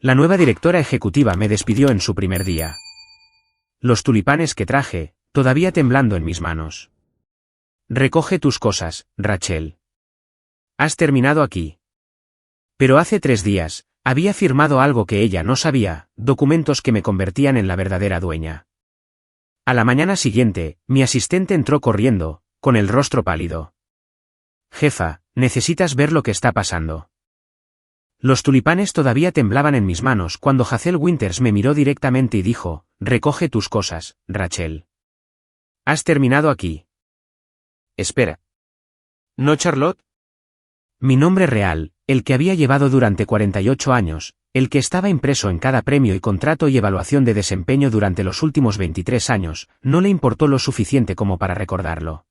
La nueva directora ejecutiva me despidió en su primer día. Los tulipanes que traje, todavía temblando en mis manos. Recoge tus cosas, Rachel. Has terminado aquí. Pero hace 3 días, había firmado algo que ella no sabía, documentos que me convertían en la verdadera dueña. A la mañana siguiente, mi asistente entró corriendo, con el rostro pálido. Jefa, necesitas ver lo que está pasando. Los tulipanes todavía temblaban en mis manos cuando Hazel Winters me miró directamente y dijo, recoge tus cosas, Rachel. ¿Has terminado aquí? Espera. ¿No, Charlotte? Mi nombre real, el que había llevado durante 48 años, el que estaba impreso en cada premio y contrato y evaluación de desempeño durante los últimos 23 años, no le importó lo suficiente como para recordarlo.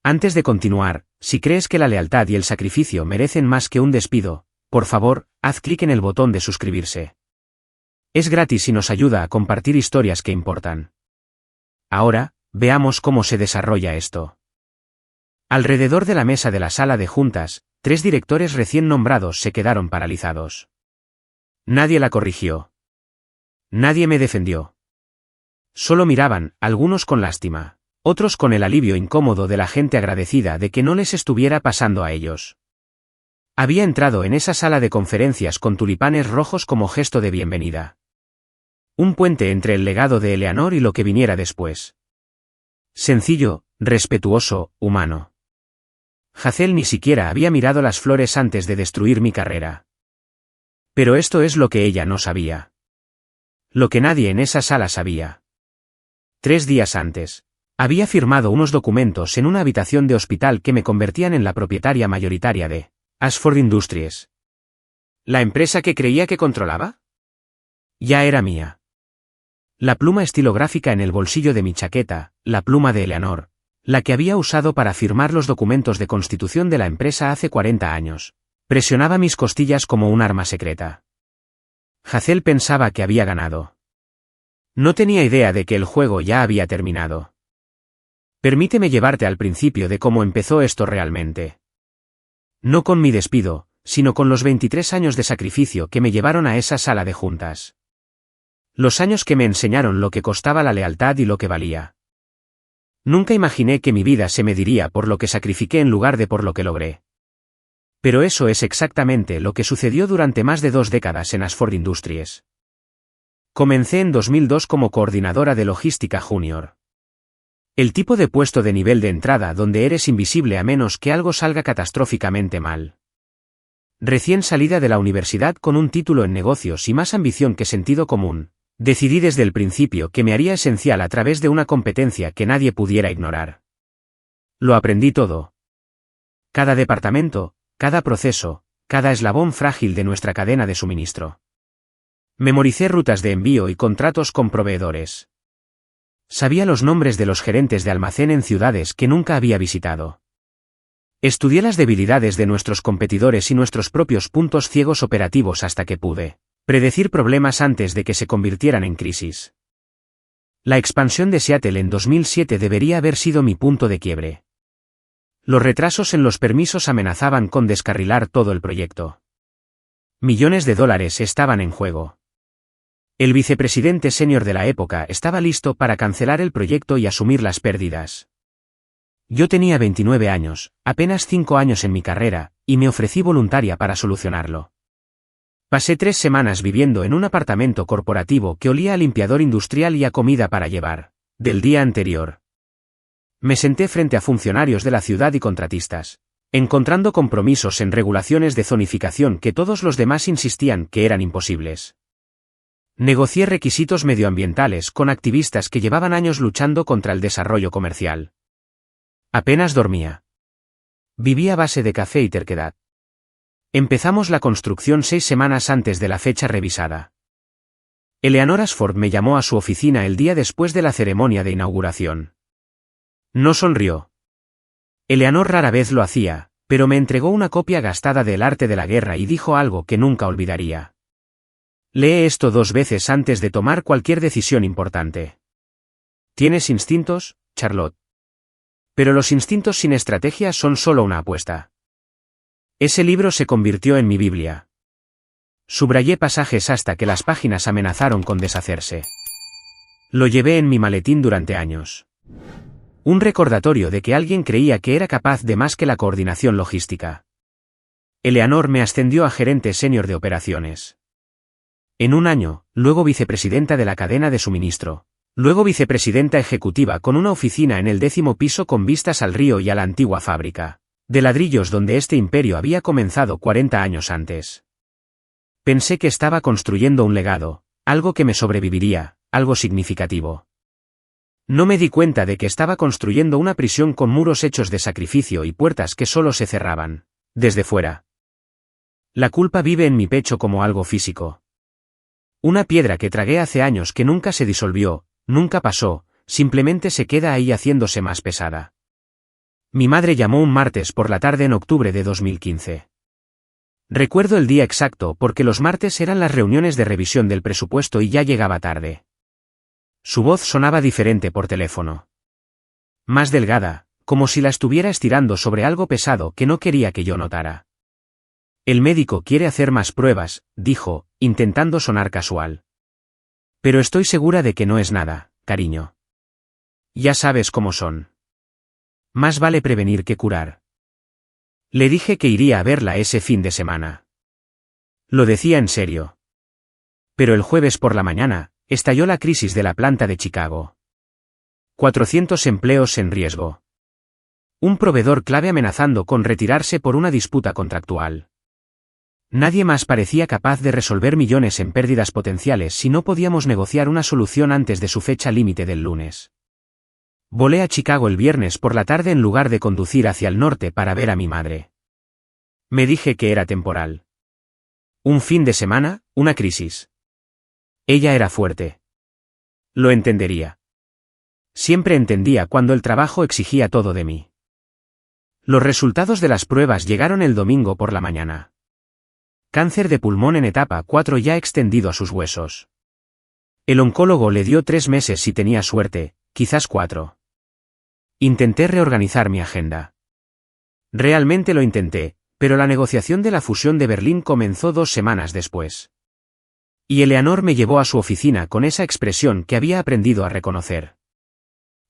Antes de continuar, si crees que la lealtad y el sacrificio merecen más que un despido, por favor, haz clic en el botón de suscribirse. Es gratis y nos ayuda a compartir historias que importan. Ahora, veamos cómo se desarrolla esto. Alrededor de la mesa de la sala de juntas, 3 directores recién nombrados se quedaron paralizados. Nadie la corrigió. Nadie me defendió. Solo miraban, algunos con lástima, otros con el alivio incómodo de la gente agradecida de que no les estuviera pasando a ellos. Había entrado en esa sala de conferencias con tulipanes rojos como gesto de bienvenida. Un puente entre el legado de Eleanor y lo que viniera después. Sencillo, respetuoso, humano. Hazel ni siquiera había mirado las flores antes de destruir mi carrera. Pero esto es lo que ella no sabía. Lo que nadie en esa sala sabía. 3 días antes, había firmado unos documentos en una habitación de hospital que me convertían en la propietaria mayoritaria de Ashford Industries. ¿La empresa que creía que controlaba? Ya era mía. La pluma estilográfica en el bolsillo de mi chaqueta, la pluma de Eleanor, la que había usado para firmar los documentos de constitución de la empresa hace 40 años, presionaba mis costillas como un arma secreta. Hazel pensaba que había ganado. No tenía idea de que el juego ya había terminado. Permíteme llevarte al principio de cómo empezó esto realmente. No con mi despido, sino con los 23 años de sacrificio que me llevaron a esa sala de juntas. Los años que me enseñaron lo que costaba la lealtad y lo que valía. Nunca imaginé que mi vida se mediría por lo que sacrifiqué en lugar de por lo que logré. Pero eso es exactamente lo que sucedió durante más de 2 décadas en Ashford Industries. Comencé en 2002 como coordinadora de logística junior. El tipo de puesto de nivel de entrada donde eres invisible a menos que algo salga catastróficamente mal. Recién salida de la universidad con un título en negocios y más ambición que sentido común, decidí desde el principio que me haría esencial a través de una competencia que nadie pudiera ignorar. Lo aprendí todo. Cada departamento, cada proceso, cada eslabón frágil de nuestra cadena de suministro. Memoricé rutas de envío y contratos con proveedores. Sabía los nombres de los gerentes de almacén en ciudades que nunca había visitado. Estudié las debilidades de nuestros competidores y nuestros propios puntos ciegos operativos hasta que pude predecir problemas antes de que se convirtieran en crisis. La expansión de Seattle en 2007 debería haber sido mi punto de quiebre. Los retrasos en los permisos amenazaban con descarrilar todo el proyecto. Millones de dólares estaban en juego. El vicepresidente senior de la época estaba listo para cancelar el proyecto y asumir las pérdidas. Yo tenía 29 años, apenas 5 años en mi carrera, y me ofrecí voluntaria para solucionarlo. Pasé 3 semanas viviendo en un apartamento corporativo que olía a limpiador industrial y a comida para llevar, del día anterior. Me senté frente a funcionarios de la ciudad y contratistas, encontrando compromisos en regulaciones de zonificación que todos los demás insistían que eran imposibles. Negocié requisitos medioambientales con activistas que llevaban años luchando contra el desarrollo comercial. Apenas dormía. Vivía a base de café y terquedad. Empezamos la construcción 6 semanas antes de la fecha revisada. Eleanor Ashford me llamó a su oficina el día después de la ceremonia de inauguración. No sonrió. Eleanor rara vez lo hacía, pero me entregó una copia gastada del arte de la guerra y dijo algo que nunca olvidaría. Lee esto 2 veces antes de tomar cualquier decisión importante. ¿Tienes instintos, Charlotte? Pero los instintos sin estrategia son solo una apuesta. Ese libro se convirtió en mi Biblia. Subrayé pasajes hasta que las páginas amenazaron con deshacerse. Lo llevé en mi maletín durante años. Un recordatorio de que alguien creía que era capaz de más que la coordinación logística. Eleanor me ascendió a gerente senior de operaciones. En un año, luego vicepresidenta de la cadena de suministro. Luego vicepresidenta ejecutiva con una oficina en el 10º piso con vistas al río y a la antigua fábrica de ladrillos donde este imperio había comenzado 40 años antes. Pensé que estaba construyendo un legado, algo que me sobreviviría, algo significativo. No me di cuenta de que estaba construyendo una prisión con muros hechos de sacrificio y puertas que solo se cerraban desde fuera. La culpa vive en mi pecho como algo físico. Una piedra que tragué hace años que nunca se disolvió, nunca pasó, simplemente se queda ahí haciéndose más pesada. Mi madre llamó un martes por la tarde en octubre de 2015. Recuerdo el día exacto porque los martes eran las reuniones de revisión del presupuesto y ya llegaba tarde. Su voz sonaba diferente por teléfono. Más delgada, como si la estuviera estirando sobre algo pesado que no quería que yo notara. El médico quiere hacer más pruebas, dijo, intentando sonar casual. Pero estoy segura de que no es nada, cariño. Ya sabes cómo son. Más vale prevenir que curar. Le dije que iría a verla ese fin de semana. Lo decía en serio. Pero el jueves por la mañana, estalló la crisis de la planta de Chicago. 400 empleos en riesgo. Un proveedor clave amenazando con retirarse por una disputa contractual. Nadie más parecía capaz de resolver millones en pérdidas potenciales si no podíamos negociar una solución antes de su fecha límite del lunes. Volé a Chicago el viernes por la tarde en lugar de conducir hacia el norte para ver a mi madre. Me dije que era temporal. Un fin de semana, una crisis. Ella era fuerte. Lo entendería. Siempre entendía cuando el trabajo exigía todo de mí. Los resultados de las pruebas llegaron el domingo por la mañana. Cáncer de pulmón en etapa 4 ya extendido a sus huesos. El oncólogo le dio 3 meses si tenía suerte, quizás 4. Intenté reorganizar mi agenda. Realmente lo intenté, pero la negociación de la fusión de Berlín comenzó 2 semanas después. Y Eleanor me llevó a su oficina con esa expresión que había aprendido a reconocer.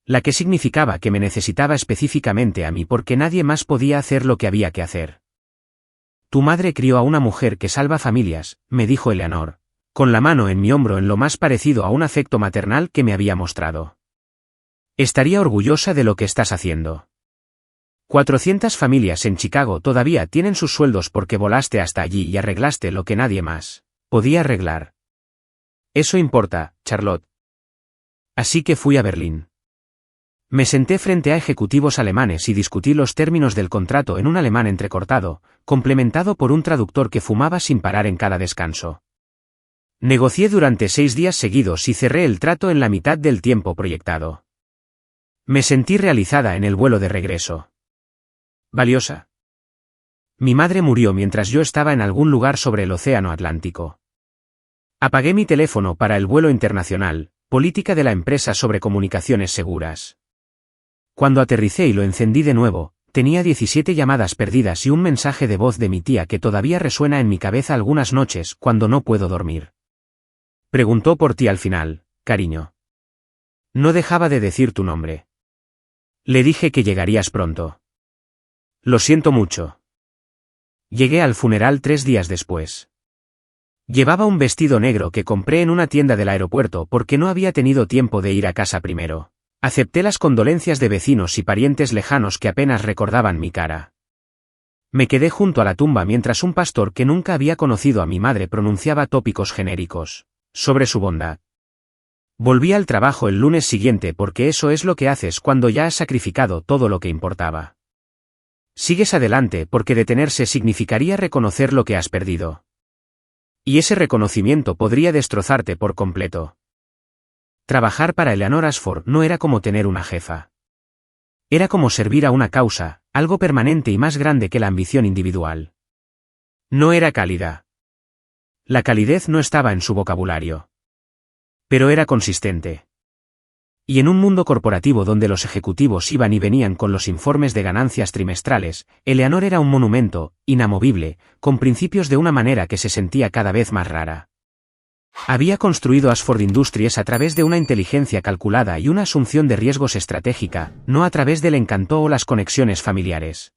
La que significaba que me necesitaba específicamente a mí porque nadie más podía hacer lo que había que hacer. Tu madre crió a una mujer que salva familias, me dijo Eleanor, con la mano en mi hombro en lo más parecido a un afecto maternal que me había mostrado. Estaría orgullosa de lo que estás haciendo. 400 familias en Chicago todavía tienen sus sueldos porque volaste hasta allí y arreglaste lo que nadie más podía arreglar. Eso importa, Charlotte. Así que fui a Berlín. Me senté frente a ejecutivos alemanes y discutí los términos del contrato en un alemán entrecortado, complementado por un traductor que fumaba sin parar en cada descanso. Negocié durante 6 días seguidos y cerré el trato en la mitad del tiempo proyectado. Me sentí realizada en el vuelo de regreso. Valiosa. Mi madre murió mientras yo estaba en algún lugar sobre el océano Atlántico. Apagué mi teléfono para el vuelo internacional, política de la empresa sobre comunicaciones seguras. Cuando aterricé y lo encendí de nuevo, tenía 17 llamadas perdidas y un mensaje de voz de mi tía que todavía resuena en mi cabeza algunas noches cuando no puedo dormir. Preguntó por ti al final, cariño. No dejaba de decir tu nombre. Le dije que llegarías pronto. Lo siento mucho. Llegué al funeral 3 días después. Llevaba un vestido negro que compré en una tienda del aeropuerto porque no había tenido tiempo de ir a casa primero. Acepté las condolencias de vecinos y parientes lejanos que apenas recordaban mi cara. Me quedé junto a la tumba mientras un pastor que nunca había conocido a mi madre pronunciaba tópicos genéricos sobre su bondad. Volví al trabajo el lunes siguiente porque eso es lo que haces cuando ya has sacrificado todo lo que importaba. Sigues adelante porque detenerse significaría reconocer lo que has perdido. Y ese reconocimiento podría destrozarte por completo. Trabajar para Eleanor Ashford no era como tener una jefa. Era como servir a una causa, algo permanente y más grande que la ambición individual. No era cálida. La calidez no estaba en su vocabulario. Pero era consistente. Y en un mundo corporativo donde los ejecutivos iban y venían con los informes de ganancias trimestrales, Eleanor era un monumento, inamovible, con principios de una manera que se sentía cada vez más rara. Había construido Ashford Industries a través de una inteligencia calculada y una asunción de riesgos estratégica, no a través del encanto o las conexiones familiares.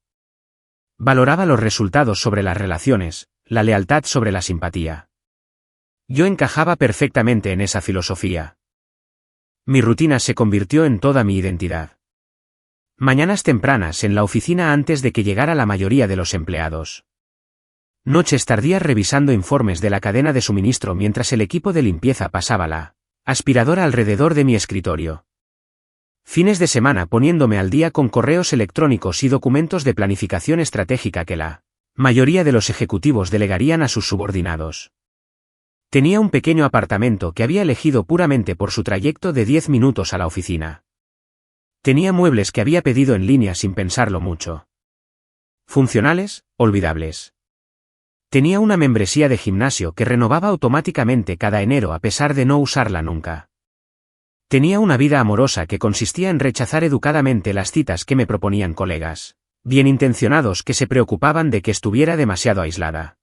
Valoraba los resultados sobre las relaciones, la lealtad sobre la simpatía. Yo encajaba perfectamente en esa filosofía. Mi rutina se convirtió en toda mi identidad. Mañanas tempranas en la oficina antes de que llegara la mayoría de los empleados. Noches tardías revisando informes de la cadena de suministro mientras el equipo de limpieza pasaba la aspiradora alrededor de mi escritorio. Fines de semana poniéndome al día con correos electrónicos y documentos de planificación estratégica que la mayoría de los ejecutivos delegarían a sus subordinados. Tenía un pequeño apartamento que había elegido puramente por su trayecto de 10 minutos a la oficina. Tenía muebles que había pedido en línea sin pensarlo mucho. Funcionales, olvidables. Tenía una membresía de gimnasio que renovaba automáticamente cada enero a pesar de no usarla nunca. Tenía una vida amorosa que consistía en rechazar educadamente las citas que me proponían colegas, bien intencionados que se preocupaban de que estuviera demasiado aislada.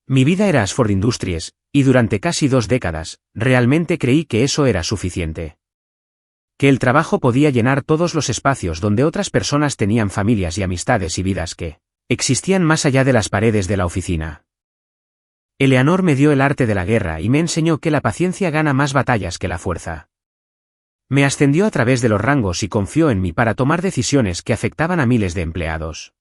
Mi vida era Ashford Industries, y durante casi 2 décadas, realmente creí que eso era suficiente. Que el trabajo podía llenar todos los espacios donde otras personas tenían familias y amistades y vidas que existían más allá de las paredes de la oficina. Eleanor me dio el arte de la guerra y me enseñó que la paciencia gana más batallas que la fuerza. Me ascendió a través de los rangos y confió en mí para tomar decisiones que afectaban a miles de empleados.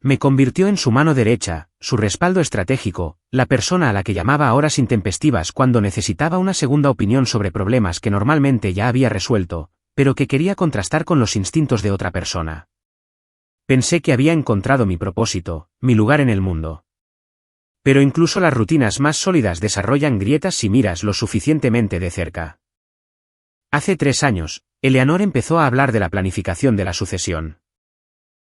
Me convirtió en su mano derecha, su respaldo estratégico, la persona a la que llamaba a horas intempestivas cuando necesitaba una segunda opinión sobre problemas que normalmente ya había resuelto, pero que quería contrastar con los instintos de otra persona. Pensé que había encontrado mi propósito, mi lugar en el mundo. Pero incluso las rutinas más sólidas desarrollan grietas si miras lo suficientemente de cerca. Hace 3 años, Eleanor empezó a hablar de la planificación de la sucesión.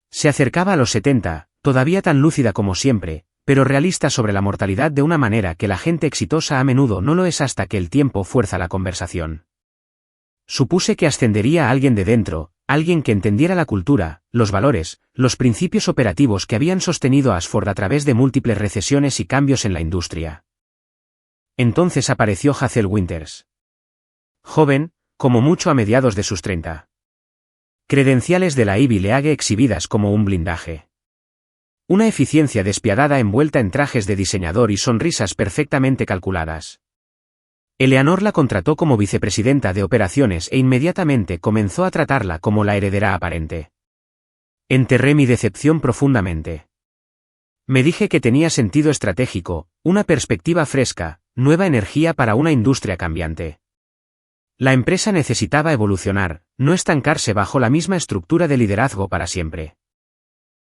Se acercaba a los 70, todavía tan lúcida como siempre, pero realista sobre la mortalidad de una manera que la gente exitosa a menudo no lo es hasta que el tiempo fuerza la conversación. Supuse que ascendería a alguien de dentro, alguien que entendiera la cultura, los valores, los principios operativos que habían sostenido a Ashford a través de múltiples recesiones y cambios en la industria. Entonces apareció Hazel Winters. Joven, como mucho a mediados de sus 30. Credenciales de la Ivy League exhibidas como un blindaje. Una eficiencia despiadada envuelta en trajes de diseñador y sonrisas perfectamente calculadas. Eleanor la contrató como vicepresidenta de operaciones e inmediatamente comenzó a tratarla como la heredera aparente. Enterré mi decepción profundamente. Me dije que tenía sentido estratégico, una perspectiva fresca, nueva energía para una industria cambiante. La empresa necesitaba evolucionar, no estancarse bajo la misma estructura de liderazgo para siempre.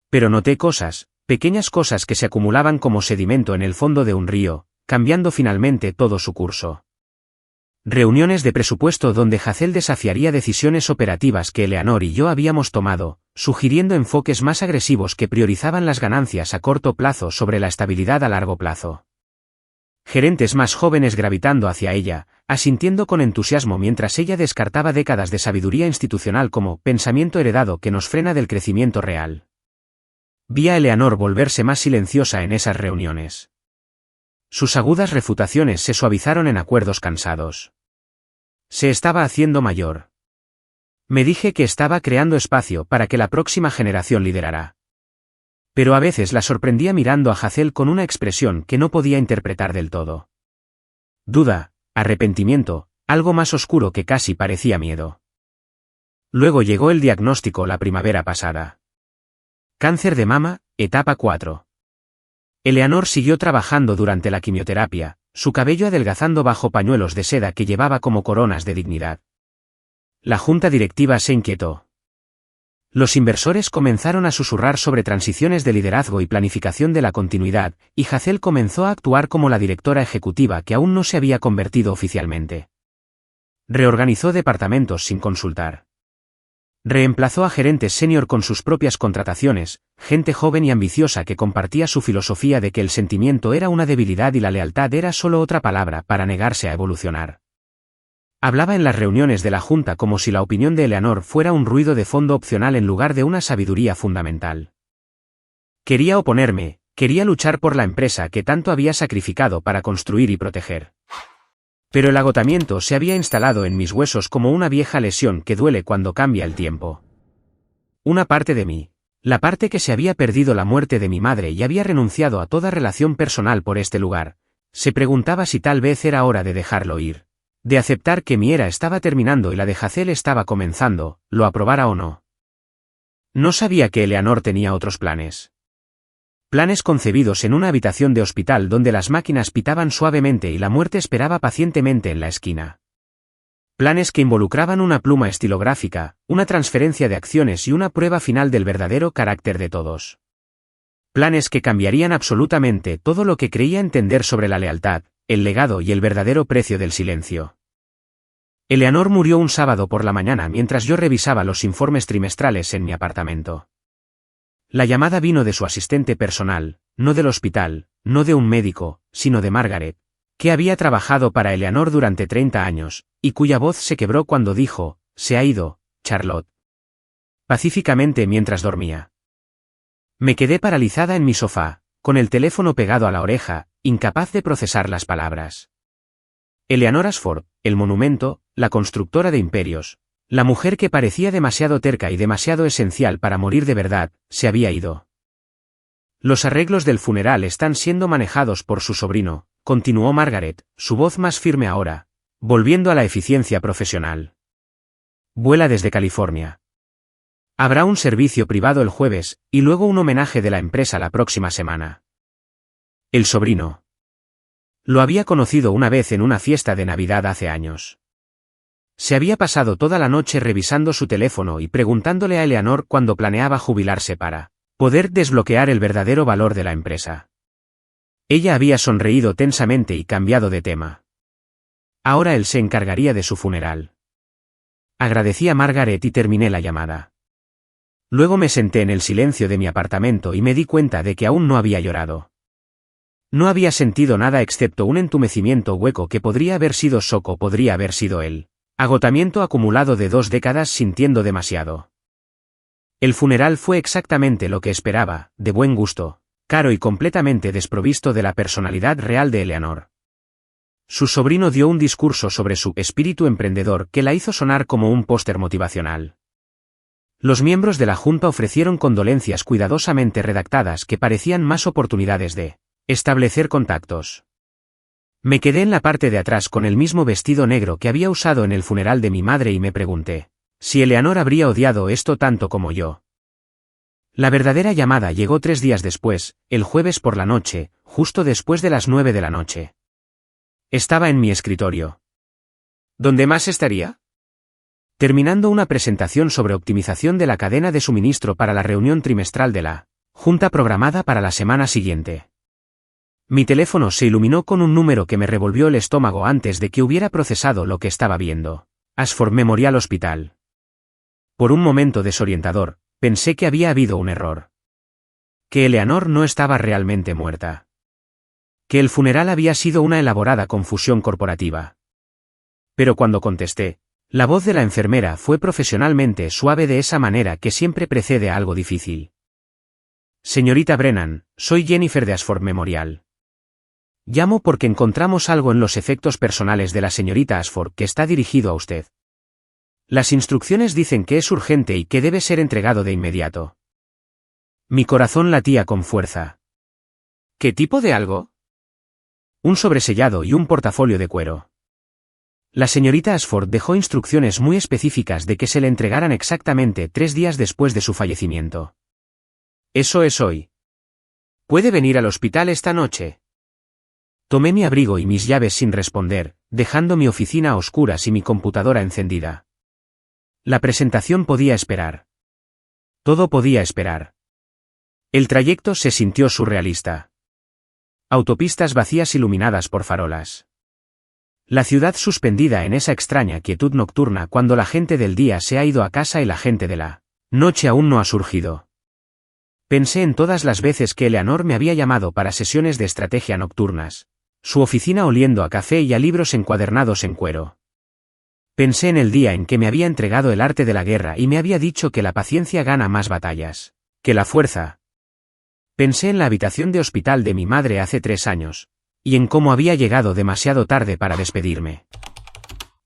Pero noté cosas, pequeñas cosas que se acumulaban como sedimento en el fondo de un río, cambiando finalmente todo su curso. Reuniones de presupuesto donde Hazel desafiaría decisiones operativas que Eleanor y yo habíamos tomado, sugiriendo enfoques más agresivos que priorizaban las ganancias a corto plazo sobre la estabilidad a largo plazo. Gerentes más jóvenes gravitando hacia ella, asintiendo con entusiasmo mientras ella descartaba décadas de sabiduría institucional como pensamiento heredado que nos frena del crecimiento real. Vi a Eleanor volverse más silenciosa en esas reuniones. Sus agudas refutaciones se suavizaron en acuerdos cansados. Se estaba haciendo mayor. Me dije que estaba creando espacio para que la próxima generación liderara. Pero a veces la sorprendía mirando a Hazel con una expresión que no podía interpretar del todo. Duda, arrepentimiento, algo más oscuro que casi parecía miedo. Luego llegó el diagnóstico la primavera pasada. Cáncer de mama, etapa 4. Eleanor siguió trabajando durante la quimioterapia, su cabello adelgazando bajo pañuelos de seda que llevaba como coronas de dignidad. La junta directiva se inquietó. Los inversores comenzaron a susurrar sobre transiciones de liderazgo y planificación de la continuidad, y Hazel comenzó a actuar como la directora ejecutiva que aún no se había convertido oficialmente. Reorganizó departamentos sin consultar. Reemplazó a gerentes senior con sus propias contrataciones, gente joven y ambiciosa que compartía su filosofía de que el sentimiento era una debilidad y la lealtad era solo otra palabra para negarse a evolucionar. Hablaba en las reuniones de la Junta como si la opinión de Eleanor fuera un ruido de fondo opcional en lugar de una sabiduría fundamental. Quería oponerme, quería luchar por la empresa que tanto había sacrificado para construir y proteger. Pero el agotamiento se había instalado en mis huesos como una vieja lesión que duele cuando cambia el tiempo. Una parte de mí, la parte que se había perdido la muerte de mi madre y había renunciado a toda relación personal por este lugar, se preguntaba si tal vez era hora de dejarlo ir. De aceptar que mi era estaba terminando y la de Hazel estaba comenzando, lo aprobara o no. No sabía que Eleanor tenía otros planes. Planes concebidos en una habitación de hospital donde las máquinas pitaban suavemente y la muerte esperaba pacientemente en la esquina. Planes que involucraban una pluma estilográfica, una transferencia de acciones y una prueba final del verdadero carácter de todos. Planes que cambiarían absolutamente todo lo que creía entender sobre la lealtad, el legado y el verdadero precio del silencio. Eleanor murió un sábado por la mañana mientras yo revisaba los informes trimestrales en mi apartamento. La llamada vino de su asistente personal, no del hospital, no de un médico, sino de Margaret, que había trabajado para Eleanor durante 30 años, y cuya voz se quebró cuando dijo, «Se ha ido, Charlotte». Pacíficamente mientras dormía. Me quedé paralizada en mi sofá, con el teléfono pegado a la oreja, incapaz de procesar las palabras. Eleanor Ashford, el monumento, la constructora de imperios, la mujer que parecía demasiado terca y demasiado esencial para morir de verdad, se había ido. Los arreglos del funeral están siendo manejados por su sobrino, continuó Margaret, su voz más firme ahora, volviendo a la eficiencia profesional. Vuela desde California. Habrá un servicio privado el jueves, y luego un homenaje de la empresa la próxima semana. El sobrino. Lo había conocido una vez en una fiesta de Navidad hace años. Se había pasado toda la noche revisando su teléfono y preguntándole a Eleanor cuándo planeaba jubilarse para poder desbloquear el verdadero valor de la empresa. Ella había sonreído tensamente y cambiado de tema. Ahora él se encargaría de su funeral. Agradecí a Margaret y terminé la llamada. Luego me senté en el silencio de mi apartamento y me di cuenta de que aún no había llorado. No había sentido nada excepto un entumecimiento hueco que podría haber sido shock o podría haber sido él. Agotamiento acumulado de 2 décadas sintiendo demasiado. El funeral fue exactamente lo que esperaba, de buen gusto, caro y completamente desprovisto de la personalidad real de Eleanor. Su sobrino dio un discurso sobre su espíritu emprendedor que la hizo sonar como un póster motivacional. Los miembros de la Junta ofrecieron condolencias cuidadosamente redactadas que parecían más oportunidades de establecer contactos. Me quedé en la parte de atrás con el mismo vestido negro que había usado en el funeral de mi madre y me pregunté si Eleanor habría odiado esto tanto como yo. La verdadera llamada llegó 3 días después, el jueves por la noche, justo después de las 9 de la noche. Estaba en mi escritorio. ¿Dónde más estaría? Terminando una presentación sobre optimización de la cadena de suministro para la reunión trimestral de la Junta programada para la semana siguiente. Mi teléfono se iluminó con un número que me revolvió el estómago antes de que hubiera procesado lo que estaba viendo. Ashford Memorial Hospital. Por un momento desorientador, pensé que había habido un error. Que Eleanor no estaba realmente muerta. Que el funeral había sido una elaborada confusión corporativa. Pero cuando contesté, la voz de la enfermera fue profesionalmente suave de esa manera que siempre precede a algo difícil. Señorita Brennan, soy Jennifer de Ashford Memorial. Llamo porque encontramos algo en los efectos personales de la señorita Ashford que está dirigido a usted. Las instrucciones dicen que es urgente y que debe ser entregado de inmediato. Mi corazón latía con fuerza. ¿Qué tipo de algo? Un sobresellado y un portafolio de cuero. La señorita Ashford dejó instrucciones muy específicas de que se le entregaran exactamente 3 días después de su fallecimiento. Eso es hoy. ¿Puede venir al hospital esta noche? Tomé mi abrigo y mis llaves sin responder, dejando mi oficina a oscuras y mi computadora encendida. La presentación podía esperar. Todo podía esperar. El trayecto se sintió surrealista. Autopistas vacías iluminadas por farolas. La ciudad suspendida en esa extraña quietud nocturna cuando la gente del día se ha ido a casa y la gente de la noche aún no ha surgido. Pensé en todas las veces que Eleanor me había llamado para sesiones de estrategia nocturnas. Su oficina oliendo a café y a libros encuadernados en cuero. Pensé en el día en que me había entregado el arte de la guerra y me había dicho que la paciencia gana más batallas que la fuerza. Pensé en la habitación de hospital de mi madre hace 3 años, y en cómo había llegado demasiado tarde para despedirme.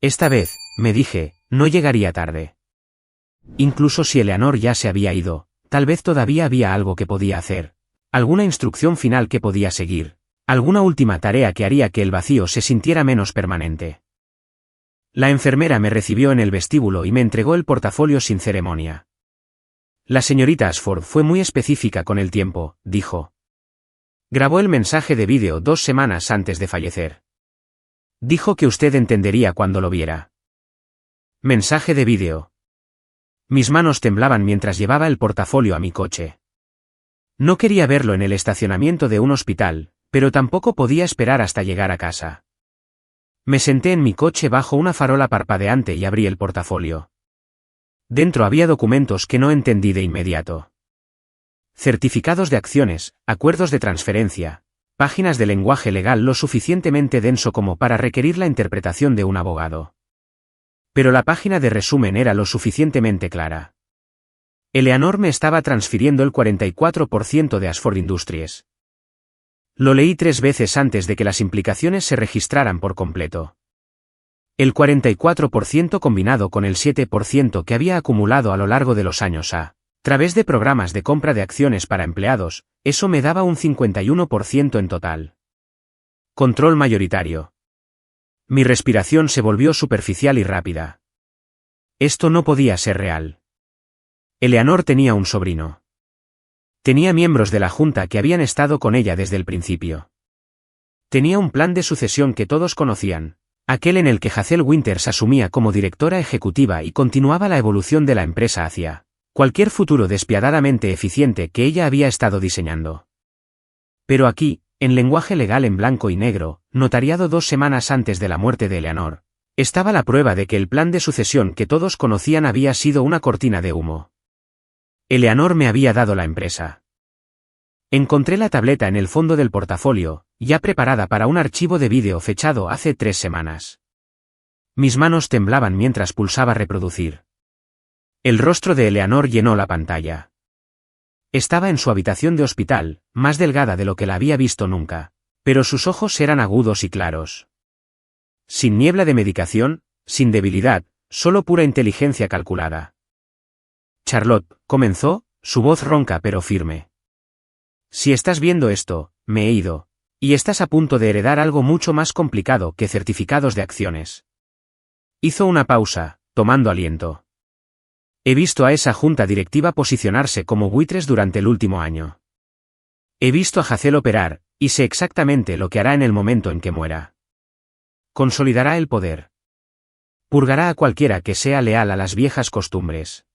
Esta vez, me dije, no llegaría tarde. Incluso si Eleanor ya se había ido, tal vez todavía había algo que podía hacer, alguna instrucción final que podía seguir, alguna última tarea que haría que el vacío se sintiera menos permanente. La enfermera me recibió en el vestíbulo y me entregó el portafolio sin ceremonia. La señorita Ashford fue muy específica con el tiempo, dijo. Grabó el mensaje de vídeo 2 semanas antes de fallecer. Dijo que usted entendería cuando lo viera. Mensaje de vídeo. Mis manos temblaban mientras llevaba el portafolio a mi coche. No quería verlo en el estacionamiento de un hospital, pero tampoco podía esperar hasta llegar a casa. Me senté en mi coche bajo una farola parpadeante y abrí el portafolio. Dentro había documentos que no entendí de inmediato. Certificados de acciones, acuerdos de transferencia, páginas de lenguaje legal lo suficientemente denso como para requerir la interpretación de un abogado. Pero la página de resumen era lo suficientemente clara. Eleanor me estaba transfiriendo el 44% de Ashford Industries. Lo leí 3 veces antes de que las implicaciones se registraran por completo. El 44% combinado con el 7% que había acumulado a lo largo de los años a través de programas de compra de acciones para empleados, eso me daba un 51% en total. Control mayoritario. Mi respiración se volvió superficial y rápida. Esto no podía ser real. Eleanor tenía un sobrino. Tenía miembros de la junta que habían estado con ella desde el principio. Tenía un plan de sucesión que todos conocían, aquel en el que Hazel Winters asumía como directora ejecutiva y continuaba la evolución de la empresa hacia cualquier futuro despiadadamente eficiente que ella había estado diseñando. Pero aquí, en lenguaje legal en blanco y negro, notariado 2 semanas antes de la muerte de Eleanor, estaba la prueba de que el plan de sucesión que todos conocían había sido una cortina de humo. Eleanor me había dado la empresa. Encontré la tableta en el fondo del portafolio, ya preparada para un archivo de vídeo fechado hace 3 semanas. Mis manos temblaban mientras pulsaba reproducir. El rostro de Eleanor llenó la pantalla. Estaba en su habitación de hospital, más delgada de lo que la había visto nunca, pero sus ojos eran agudos y claros. Sin niebla de medicación, sin debilidad, solo pura inteligencia calculada. Charlotte, comenzó, su voz ronca pero firme. Si estás viendo esto, me he ido, y estás a punto de heredar algo mucho más complicado que certificados de acciones. Hizo una pausa, tomando aliento. He visto a esa junta directiva posicionarse como buitres durante el último año. He visto a Hazel operar, y sé exactamente lo que hará en el momento en que muera. Consolidará el poder. Purgará a cualquiera que sea leal a las viejas costumbres.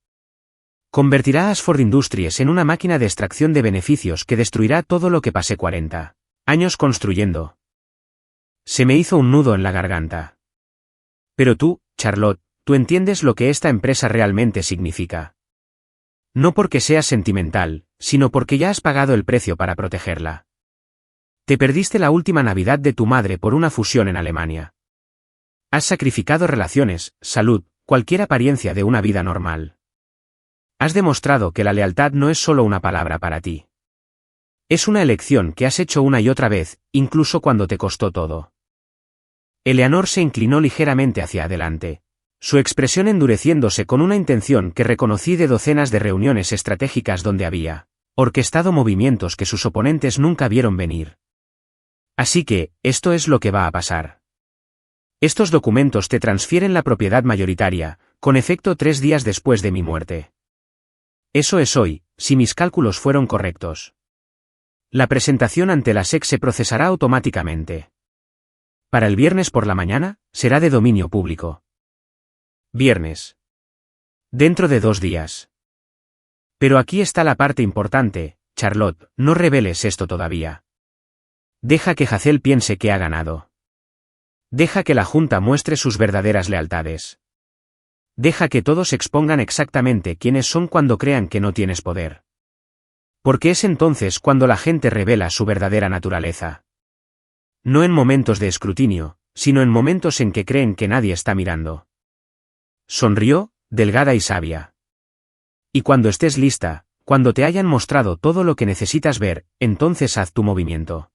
Convertirá a Ashford Industries en una máquina de extracción de beneficios que destruirá todo lo que pasé 40 años construyendo. Se me hizo un nudo en la garganta. Pero tú, Charlotte, tú entiendes lo que esta empresa realmente significa. No porque seas sentimental, sino porque ya has pagado el precio para protegerla. Te perdiste la última Navidad de tu madre por una fusión en Alemania. Has sacrificado relaciones, salud, cualquier apariencia de una vida normal. Has demostrado que la lealtad no es solo una palabra para ti. Es una elección que has hecho una y otra vez, incluso cuando te costó todo. Eleanor se inclinó ligeramente hacia adelante, su expresión endureciéndose con una intención que reconocí de docenas de reuniones estratégicas donde había orquestado movimientos que sus oponentes nunca vieron venir. Así que, esto es lo que va a pasar. Estos documentos te transfieren la propiedad mayoritaria, con efecto 3 días después de mi muerte. Eso es hoy, si mis cálculos fueron correctos. La presentación ante la SEC se procesará automáticamente. Para el viernes por la mañana, será de dominio público. Viernes. Dentro de 2 días. Pero aquí está la parte importante, Charlotte, no reveles esto todavía. Deja que Hazel piense que ha ganado. Deja que la Junta muestre sus verdaderas lealtades. Deja que todos expongan exactamente quiénes son cuando crean que no tienes poder. Porque es entonces cuando la gente revela su verdadera naturaleza. No en momentos de escrutinio, sino en momentos en que creen que nadie está mirando. Sonrió, delgada y sabia. Y cuando estés lista, cuando te hayan mostrado todo lo que necesitas ver, entonces haz tu movimiento.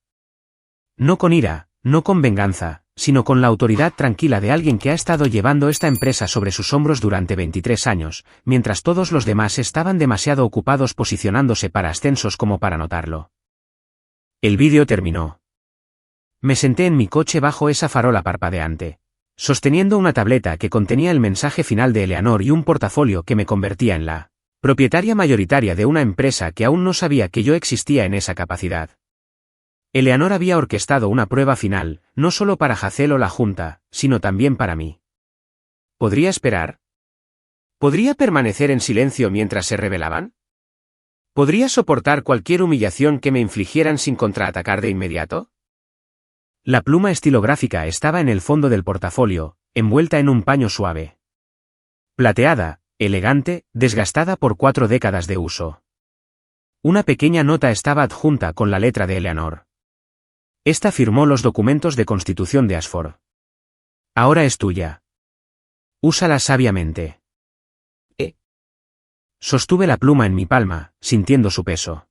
No con ira, no con venganza, sino con la autoridad tranquila de alguien que ha estado llevando esta empresa sobre sus hombros durante 23 años, mientras todos los demás estaban demasiado ocupados posicionándose para ascensos como para notarlo. El vídeo terminó. Me senté en mi coche bajo esa farola parpadeante, sosteniendo una tableta que contenía el mensaje final de Eleanor y un portafolio que me convertía en la propietaria mayoritaria de una empresa que aún no sabía que yo existía en esa capacidad. Eleanor había orquestado una prueba final, no solo para Hazel o la Junta, sino también para mí. ¿Podría esperar? ¿Podría permanecer en silencio mientras se rebelaban? ¿Podría soportar cualquier humillación que me infligieran sin contraatacar de inmediato? La pluma estilográfica estaba en el fondo del portafolio, envuelta en un paño suave. Plateada, elegante, desgastada por 4 décadas de uso. Una pequeña nota estaba adjunta con la letra de Eleanor. Esta firmó los documentos de constitución de Ashford. Ahora es tuya. Úsala sabiamente. Sostuve la pluma en mi palma, sintiendo su peso.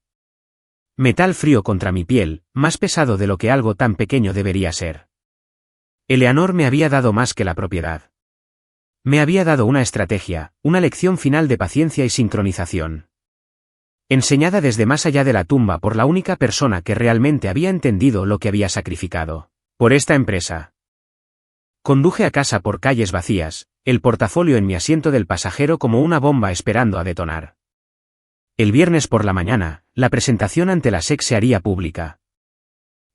Metal frío contra mi piel, más pesado de lo que algo tan pequeño debería ser. Eleanor me había dado más que la propiedad. Me había dado una estrategia, una lección final de paciencia y sincronización. Enseñada desde más allá de la tumba por la única persona que realmente había entendido lo que había sacrificado por esta empresa. Conduje a casa por calles vacías, el portafolio en mi asiento del pasajero como una bomba esperando a detonar. El viernes por la mañana, la presentación ante la SEC se haría pública.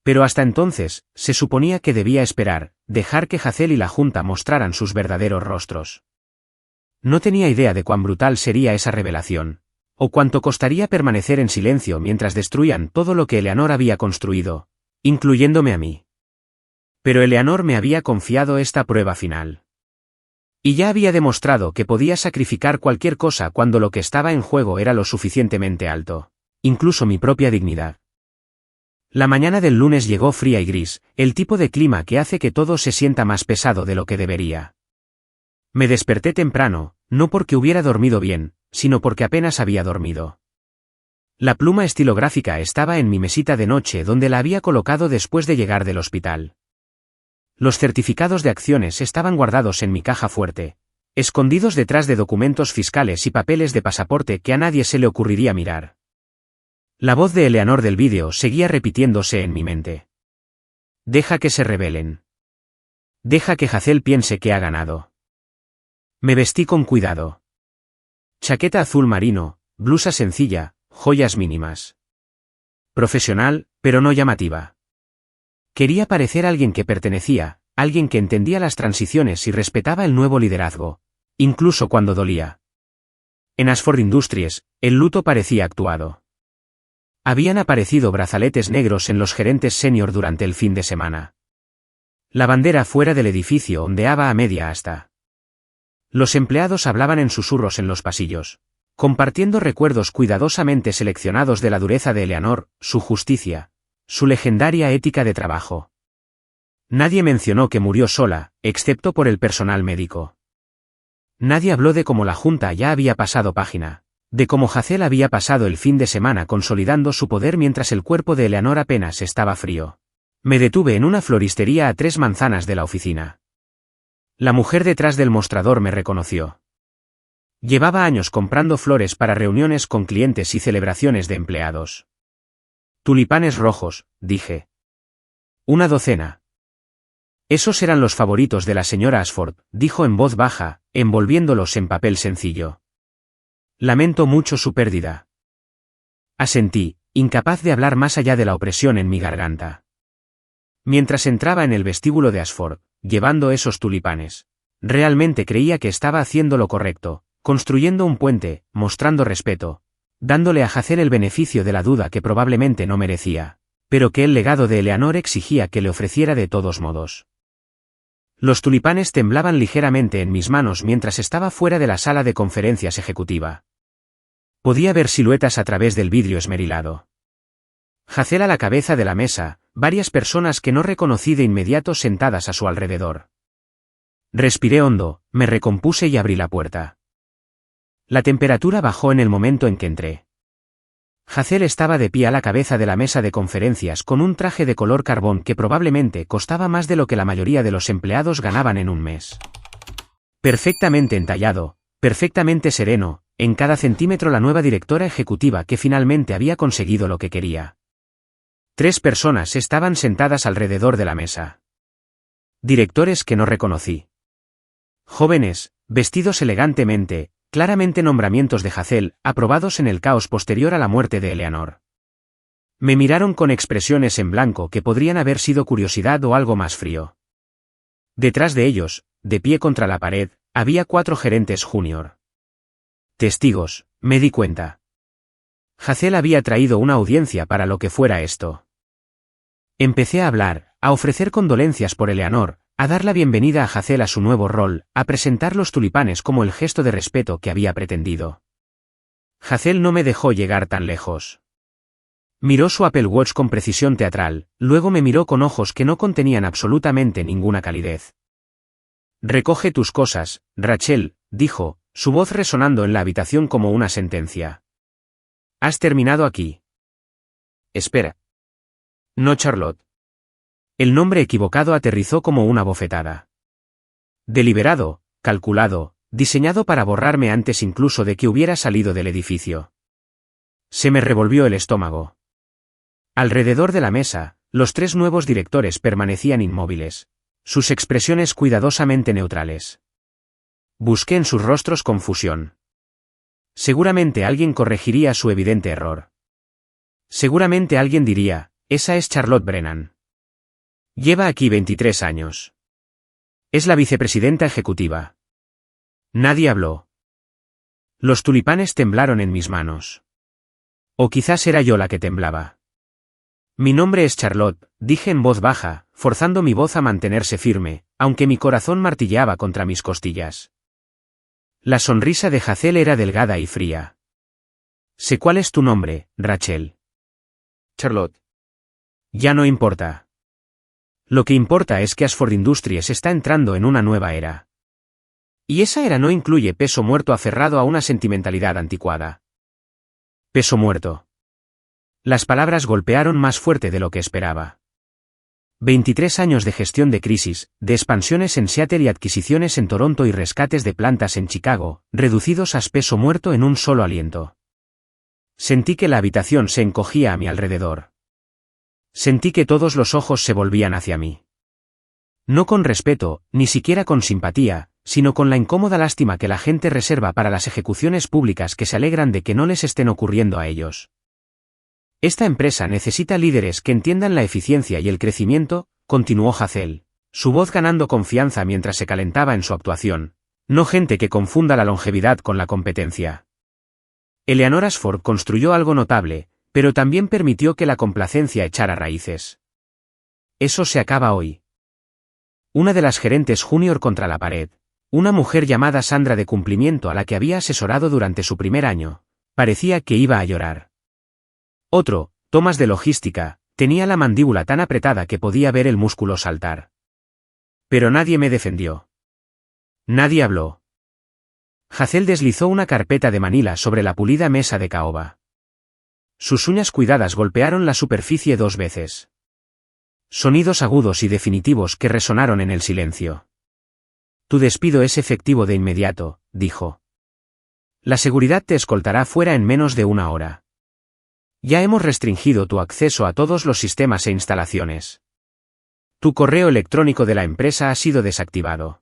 Pero hasta entonces, se suponía que debía esperar, dejar que Hazel y la Junta mostraran sus verdaderos rostros. No tenía idea de cuán brutal sería esa revelación, o cuánto costaría permanecer en silencio mientras destruían todo lo que Eleanor había construido, incluyéndome a mí. Pero Eleanor me había confiado esta prueba final. Y ya había demostrado que podía sacrificar cualquier cosa cuando lo que estaba en juego era lo suficientemente alto, incluso mi propia dignidad. La mañana del lunes llegó fría y gris, el tipo de clima que hace que todo se sienta más pesado de lo que debería. Me desperté temprano, no porque hubiera dormido bien, sino porque apenas había dormido. La pluma estilográfica estaba en mi mesita de noche donde la había colocado después de llegar del hospital. Los certificados de acciones estaban guardados en mi caja fuerte, escondidos detrás de documentos fiscales y papeles de pasaporte que a nadie se le ocurriría mirar. La voz de Eleanor del vídeo seguía repitiéndose en mi mente. Deja que se rebelen. Deja que Hazel piense que ha ganado. Me vestí con cuidado. Chaqueta azul marino, blusa sencilla, joyas mínimas. Profesional, pero no llamativa. Quería parecer alguien que pertenecía, alguien que entendía las transiciones y respetaba el nuevo liderazgo, incluso cuando dolía. En Ashford Industries, el luto parecía actuado. Habían aparecido brazaletes negros en los gerentes senior durante el fin de semana. La bandera fuera del edificio ondeaba a media asta. Los empleados hablaban en susurros en los pasillos, compartiendo recuerdos cuidadosamente seleccionados de la dureza de Eleanor, su justicia, su legendaria ética de trabajo. Nadie mencionó que murió sola, excepto por el personal médico. Nadie habló de cómo la Junta ya había pasado página, de cómo Hazel había pasado el fin de semana consolidando su poder mientras el cuerpo de Eleanor apenas estaba frío. Me detuve en una floristería a 3 manzanas de la oficina. La mujer detrás del mostrador me reconoció. Llevaba años comprando flores para reuniones con clientes y celebraciones de empleados. Tulipanes rojos, dije. 1 docena. Esos eran los favoritos de la señora Ashford, dijo en voz baja, envolviéndolos en papel sencillo. Lamento mucho su pérdida. Asentí, incapaz de hablar más allá de la opresión en mi garganta. Mientras entraba en el vestíbulo de Ashford, llevando esos tulipanes, realmente creía que estaba haciendo lo correcto, construyendo un puente, mostrando respeto, dándole a Hazel el beneficio de la duda que probablemente no merecía, pero que el legado de Eleanor exigía que le ofreciera de todos modos. Los tulipanes temblaban ligeramente en mis manos mientras estaba fuera de la sala de conferencias ejecutiva. Podía ver siluetas a través del vidrio esmerilado. Hazel a la cabeza de la mesa, varias personas que no reconocí de inmediato sentadas a su alrededor. Respiré hondo, me recompuse y abrí la puerta. La temperatura bajó en el momento en que entré. Hazel estaba de pie a la cabeza de la mesa de conferencias con un traje de color carbón que probablemente costaba más de lo que la mayoría de los empleados ganaban en un mes. Perfectamente entallado, perfectamente sereno, en cada centímetro la nueva directora ejecutiva que finalmente había conseguido lo que quería. 3 personas estaban sentadas alrededor de la mesa. Directores que no reconocí. Jóvenes, vestidos elegantemente, claramente nombramientos de Hazel, aprobados en el caos posterior a la muerte de Eleanor. Me miraron con expresiones en blanco que podrían haber sido curiosidad o algo más frío. Detrás de ellos, de pie contra la pared, había 4 gerentes junior. Testigos, me di cuenta. Hazel había traído una audiencia para lo que fuera esto. Empecé a hablar, a ofrecer condolencias por Eleanor, a dar la bienvenida a Hazel a su nuevo rol, a presentar los tulipanes como el gesto de respeto que había pretendido. Hazel no me dejó llegar tan lejos. Miró su Apple Watch con precisión teatral, luego me miró con ojos que no contenían absolutamente ninguna calidez. Recoge tus cosas, Rachel, dijo, su voz resonando en la habitación como una sentencia. ¿Has terminado aquí? Espera. No, Charlotte. El nombre equivocado aterrizó como una bofetada. Deliberado, calculado, diseñado para borrarme antes incluso de que hubiera salido del edificio. Se me revolvió el estómago. Alrededor de la mesa, los 3 nuevos directores permanecían inmóviles, sus expresiones cuidadosamente neutrales. Busqué en sus rostros confusión. Seguramente alguien corregiría su evidente error. Seguramente alguien diría, esa es Charlotte Brennan. Lleva aquí 23 años. Es la vicepresidenta ejecutiva. Nadie habló. Los tulipanes temblaron en mis manos. O quizás era yo la que temblaba. Mi nombre es Charlotte, dije en voz baja, forzando mi voz a mantenerse firme, aunque mi corazón martilleaba contra mis costillas. La sonrisa de Hazel era delgada y fría. Sé cuál es tu nombre, Rachel. Charlotte. Ya no importa. Lo que importa es que Ashford Industries está entrando en una nueva era. Y esa era no incluye peso muerto aferrado a una sentimentalidad anticuada. Peso muerto. Las palabras golpearon más fuerte de lo que esperaba. 23 años de gestión de crisis, de expansiones en Seattle y adquisiciones en Toronto y rescates de plantas en Chicago, reducidos a peso muerto en un solo aliento. Sentí que la habitación se encogía a mi alrededor. Sentí que todos los ojos se volvían hacia mí. No con respeto, ni siquiera con simpatía, sino con la incómoda lástima que la gente reserva para las ejecuciones públicas que se alegran de que no les estén ocurriendo a ellos. Esta empresa necesita líderes que entiendan la eficiencia y el crecimiento, continuó Hazel, su voz ganando confianza mientras se calentaba en su actuación, no gente que confunda la longevidad con la competencia. Eleanor Ashford construyó algo notable, pero también permitió que la complacencia echara raíces. Eso se acaba hoy. Una de las gerentes junior contra la pared, una mujer llamada Sandra de cumplimiento a la que había asesorado durante su primer año, parecía que iba a llorar. Otro, Thomas de logística, tenía la mandíbula tan apretada que podía ver el músculo saltar. Pero nadie me defendió. Nadie habló. Hazel deslizó una carpeta de manila sobre la pulida mesa de caoba. Sus uñas cuidadas golpearon la superficie 2 veces. Sonidos agudos y definitivos que resonaron en el silencio. Tu despido es efectivo de inmediato, dijo. La seguridad te escoltará fuera en menos de 1 hora. Ya hemos restringido tu acceso a todos los sistemas e instalaciones. Tu correo electrónico de la empresa ha sido desactivado.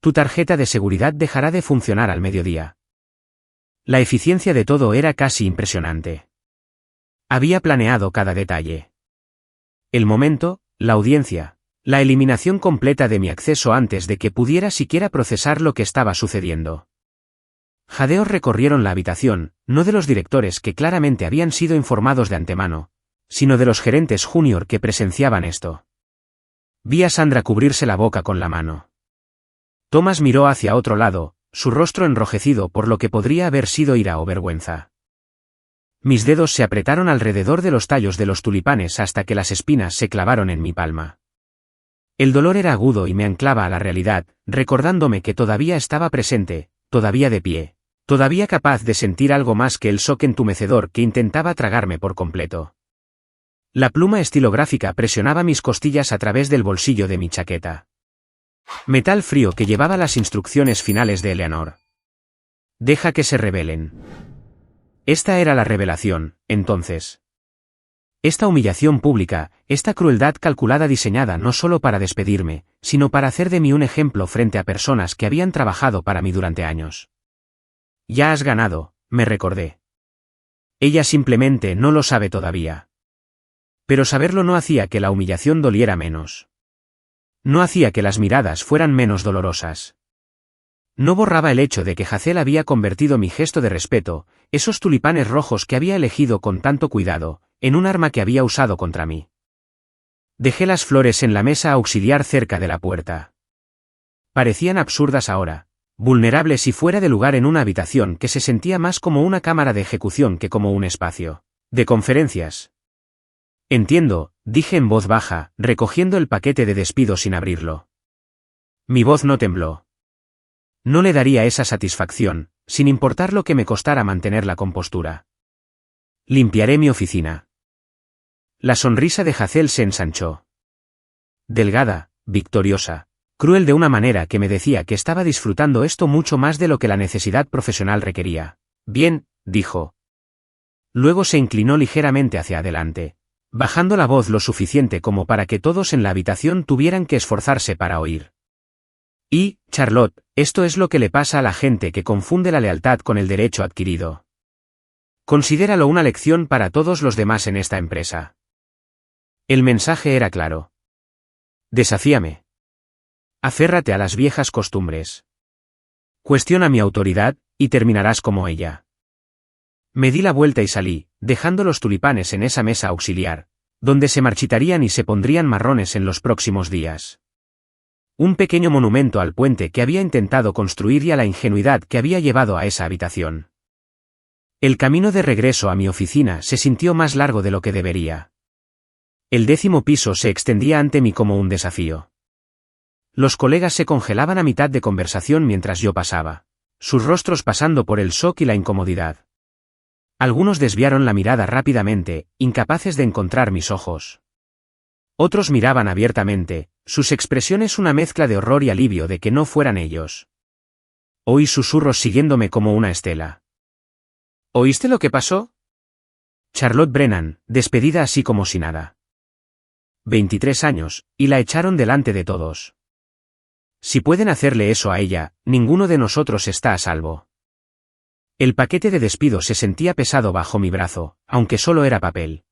Tu tarjeta de seguridad dejará de funcionar al mediodía. La eficiencia de todo era casi impresionante. Había planeado cada detalle. El momento, la audiencia, la eliminación completa de mi acceso antes de que pudiera siquiera procesar lo que estaba sucediendo. Jadeos recorrieron la habitación, no de los directores que claramente habían sido informados de antemano, sino de los gerentes junior que presenciaban esto. Vi a Sandra cubrirse la boca con la mano. Thomas miró hacia otro lado, su rostro enrojecido por lo que podría haber sido ira o vergüenza. Mis dedos se apretaron alrededor de los tallos de los tulipanes hasta que las espinas se clavaron en mi palma. El dolor era agudo y me anclaba a la realidad, recordándome que todavía estaba presente, todavía de pie, todavía capaz de sentir algo más que el shock entumecedor que intentaba tragarme por completo. La pluma estilográfica presionaba mis costillas a través del bolsillo de mi chaqueta. Metal frío que llevaba las instrucciones finales de Eleanor. Deja que se rebelen. Esta era la revelación, entonces. Esta humillación pública, esta crueldad calculada diseñada no solo para despedirme, sino para hacer de mí un ejemplo frente a personas que habían trabajado para mí durante años. Ya has ganado, me recordé. Ella simplemente no lo sabe todavía. Pero saberlo no hacía que la humillación doliera menos. No hacía que las miradas fueran menos dolorosas. No borraba el hecho de que Hazel había convertido mi gesto de respeto, esos tulipanes rojos que había elegido con tanto cuidado, en un arma que había usado contra mí. Dejé las flores en la mesa auxiliar cerca de la puerta. Parecían absurdas ahora, vulnerables y fuera de lugar en una habitación que se sentía más como una cámara de ejecución que como un espacio de conferencias. Entiendo, dije en voz baja, recogiendo el paquete de despido sin abrirlo. Mi voz no tembló. No le daría esa satisfacción, sin importar lo que me costara mantener la compostura. Limpiaré mi oficina. La sonrisa de Hazel se ensanchó. Delgada, victoriosa, cruel de una manera que me decía que estaba disfrutando esto mucho más de lo que la necesidad profesional requería. Bien, dijo. Luego se inclinó ligeramente hacia adelante, bajando la voz lo suficiente como para que todos en la habitación tuvieran que esforzarse para oír. Y, Charlotte, esto es lo que le pasa a la gente que confunde la lealtad con el derecho adquirido. Considéralo una lección para todos los demás en esta empresa. El mensaje era claro. Desafíame. Aférrate a las viejas costumbres. Cuestiona mi autoridad, y terminarás como ella. Me di la vuelta y salí, dejando los tulipanes en esa mesa auxiliar, donde se marchitarían y se pondrían marrones en los próximos días. Un pequeño monumento al puente que había intentado construir y a la ingenuidad que había llevado a esa habitación. El camino de regreso a mi oficina se sintió más largo de lo que debería. El 10º piso se extendía ante mí como un desafío. Los colegas se congelaban a mitad de conversación mientras yo pasaba, sus rostros pasando por el shock y la incomodidad. Algunos desviaron la mirada rápidamente, incapaces de encontrar mis ojos. Otros miraban abiertamente, sus expresiones una mezcla de horror y alivio de que no fueran ellos. Oí susurros siguiéndome como una estela. ¿Oíste lo que pasó? Charlotte Brennan, despedida así como si nada. 23 años, y la echaron delante de todos. Si pueden hacerle eso a ella, ninguno de nosotros está a salvo. El paquete de despido se sentía pesado bajo mi brazo, aunque solo era papel.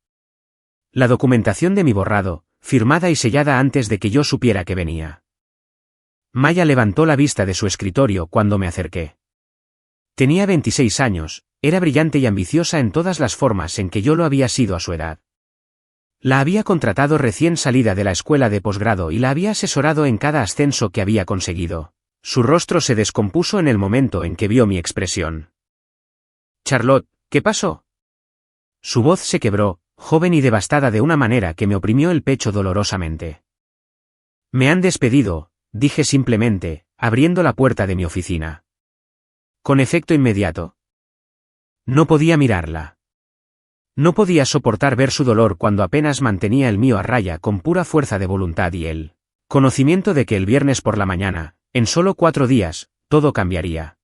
La documentación de mi borrado, firmada y sellada antes de que yo supiera que venía. Maya levantó la vista de su escritorio cuando me acerqué. Tenía 26 años, era brillante y ambiciosa en todas las formas en que yo lo había sido a su edad. La había contratado recién salida de la escuela de posgrado y la había asesorado en cada ascenso que había conseguido. Su rostro se descompuso en el momento en que vio mi expresión. Charlotte, ¿qué pasó? Su voz se quebró, joven y devastada de una manera que me oprimió el pecho dolorosamente. Me han despedido, dije simplemente, abriendo la puerta de mi oficina. Con efecto inmediato. No podía mirarla. No podía soportar ver su dolor cuando apenas mantenía el mío a raya con pura fuerza de voluntad y el conocimiento de que el viernes por la mañana, en solo 4 días, todo cambiaría.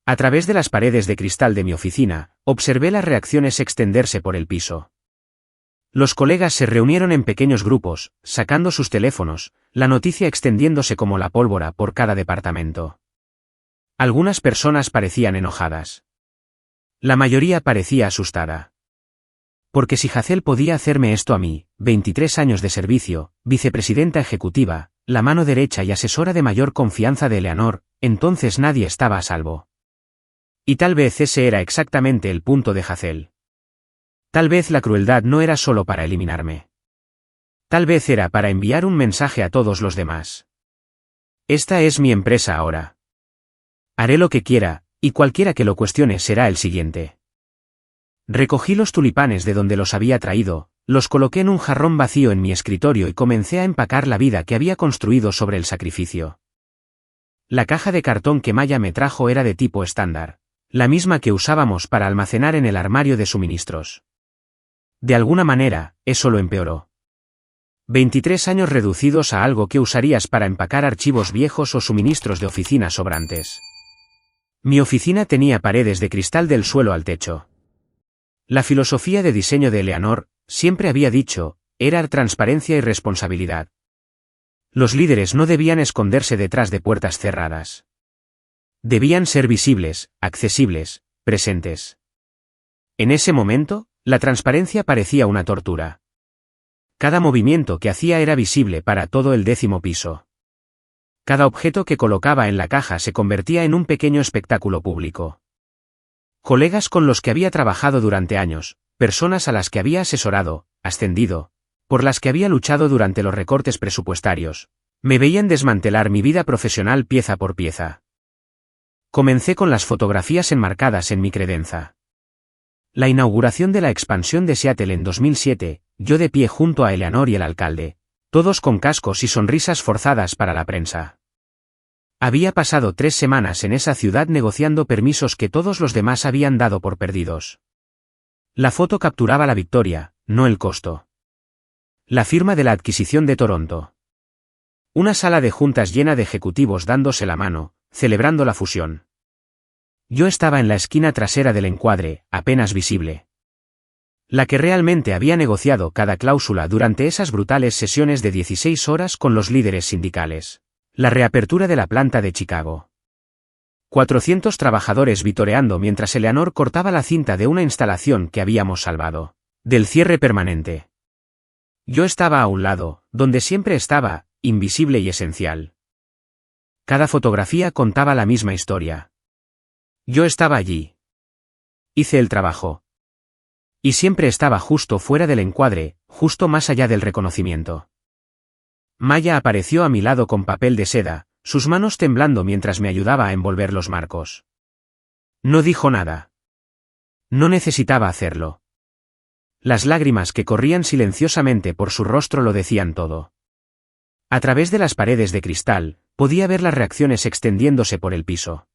A través de las paredes de cristal de mi oficina, observé las reacciones extenderse por el piso. Los colegas se reunieron en pequeños grupos, sacando sus teléfonos, la noticia extendiéndose como la pólvora por cada departamento. Algunas personas parecían enojadas. La mayoría parecía asustada. Porque si Hazel podía hacerme esto a mí, 23 años de servicio, vicepresidenta ejecutiva, la mano derecha y asesora de mayor confianza de Eleanor, entonces nadie estaba a salvo. Y tal vez ese era exactamente el punto de Hazel. Tal vez la crueldad no era solo para eliminarme. Tal vez era para enviar un mensaje a todos los demás. Esta es mi empresa ahora. Haré lo que quiera, y cualquiera que lo cuestione será el siguiente. Recogí los tulipanes de donde los había traído, Los coloqué en un jarrón vacío en mi escritorio y comencé a empacar la vida que había construido sobre el sacrificio. La caja de cartón que Maya me trajo era de tipo estándar, la misma que usábamos para almacenar en el armario de suministros. De alguna manera, eso lo empeoró. 23 años reducidos a algo que usarías para empacar archivos viejos o suministros de oficina sobrantes. Mi oficina tenía paredes de cristal del suelo al techo. La filosofía de diseño de Eleanor, siempre había dicho, era transparencia y responsabilidad. Los líderes no debían esconderse detrás de puertas cerradas. Debían ser visibles, accesibles, presentes. En ese momento, la transparencia parecía una tortura. Cada movimiento que hacía era visible para todo el 10º piso. Cada objeto que colocaba en la caja se convertía en un pequeño espectáculo público. Colegas con los que había trabajado durante años, personas a las que había asesorado, ascendido, por las que había luchado durante los recortes presupuestarios, me veían desmantelar mi vida profesional pieza por pieza. Comencé con las fotografías enmarcadas en mi credenza. La inauguración de la expansión de Seattle en 2007, yo de pie junto a Eleanor y el alcalde, todos con cascos y sonrisas forzadas para la prensa. Había pasado 3 semanas en esa ciudad negociando permisos que todos los demás habían dado por perdidos. La foto capturaba la victoria, no el costo. La firma de la adquisición de Toronto. Una sala de juntas llena de ejecutivos dándose la mano, celebrando la fusión. Yo estaba en la esquina trasera del encuadre, apenas visible. La que realmente había negociado cada cláusula durante esas brutales sesiones de 16 horas con los líderes sindicales. La reapertura de la planta de Chicago. 400 trabajadores vitoreando mientras Eleanor cortaba la cinta de una instalación que habíamos salvado. Del cierre permanente. Yo estaba a un lado, donde siempre estaba, invisible y esencial. Cada fotografía contaba la misma historia. Yo estaba allí. Hice el trabajo. Y siempre estaba justo fuera del encuadre, justo más allá del reconocimiento. Maya apareció a mi lado con papel de seda, sus manos temblando mientras me ayudaba a envolver los marcos. No dijo nada. No necesitaba hacerlo. Las lágrimas que corrían silenciosamente por su rostro lo decían todo. A través de las paredes de cristal, podía ver las reacciones extendiéndose por el piso.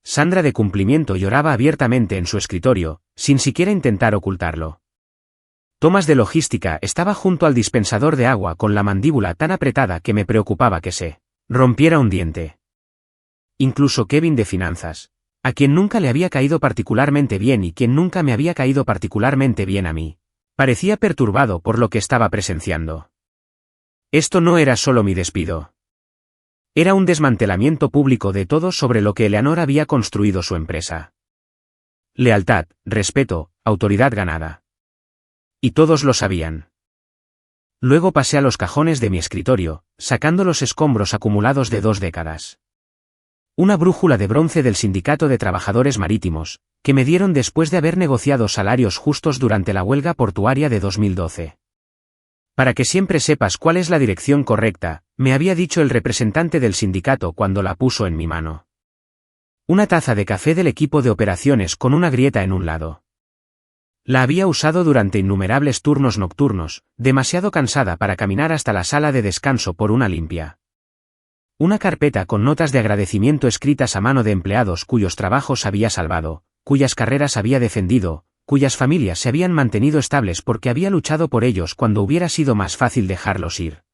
Sandra de cumplimiento lloraba abiertamente en su escritorio, sin siquiera intentar ocultarlo. Thomas de logística estaba junto al dispensador de agua con la mandíbula tan apretada que me preocupaba que se rompiera un diente. Incluso Kevin de finanzas, a quien nunca le había caído particularmente bien y quien nunca me había caído particularmente bien a mí, parecía perturbado por lo que estaba presenciando. Esto no era solo mi despido. Era un desmantelamiento público de todo sobre lo que Eleanor había construido su empresa. Lealtad, respeto, autoridad ganada. Y todos lo sabían. Luego pasé a los cajones de mi escritorio, sacando los escombros acumulados de 2 décadas. Una brújula de bronce del Sindicato de Trabajadores Marítimos, que me dieron después de haber negociado salarios justos durante la huelga portuaria de 2012. Para que siempre sepas cuál es la dirección correcta, me había dicho el representante del sindicato cuando la puso en mi mano. Una taza de café del equipo de operaciones con una grieta en un lado. La había usado durante innumerables turnos nocturnos, demasiado cansada para caminar hasta la sala de descanso por una limpia. Una carpeta con notas de agradecimiento escritas a mano de empleados cuyos trabajos había salvado, cuyas carreras había defendido, cuyas familias se habían mantenido estables porque había luchado por ellos cuando hubiera sido más fácil dejarlos ir.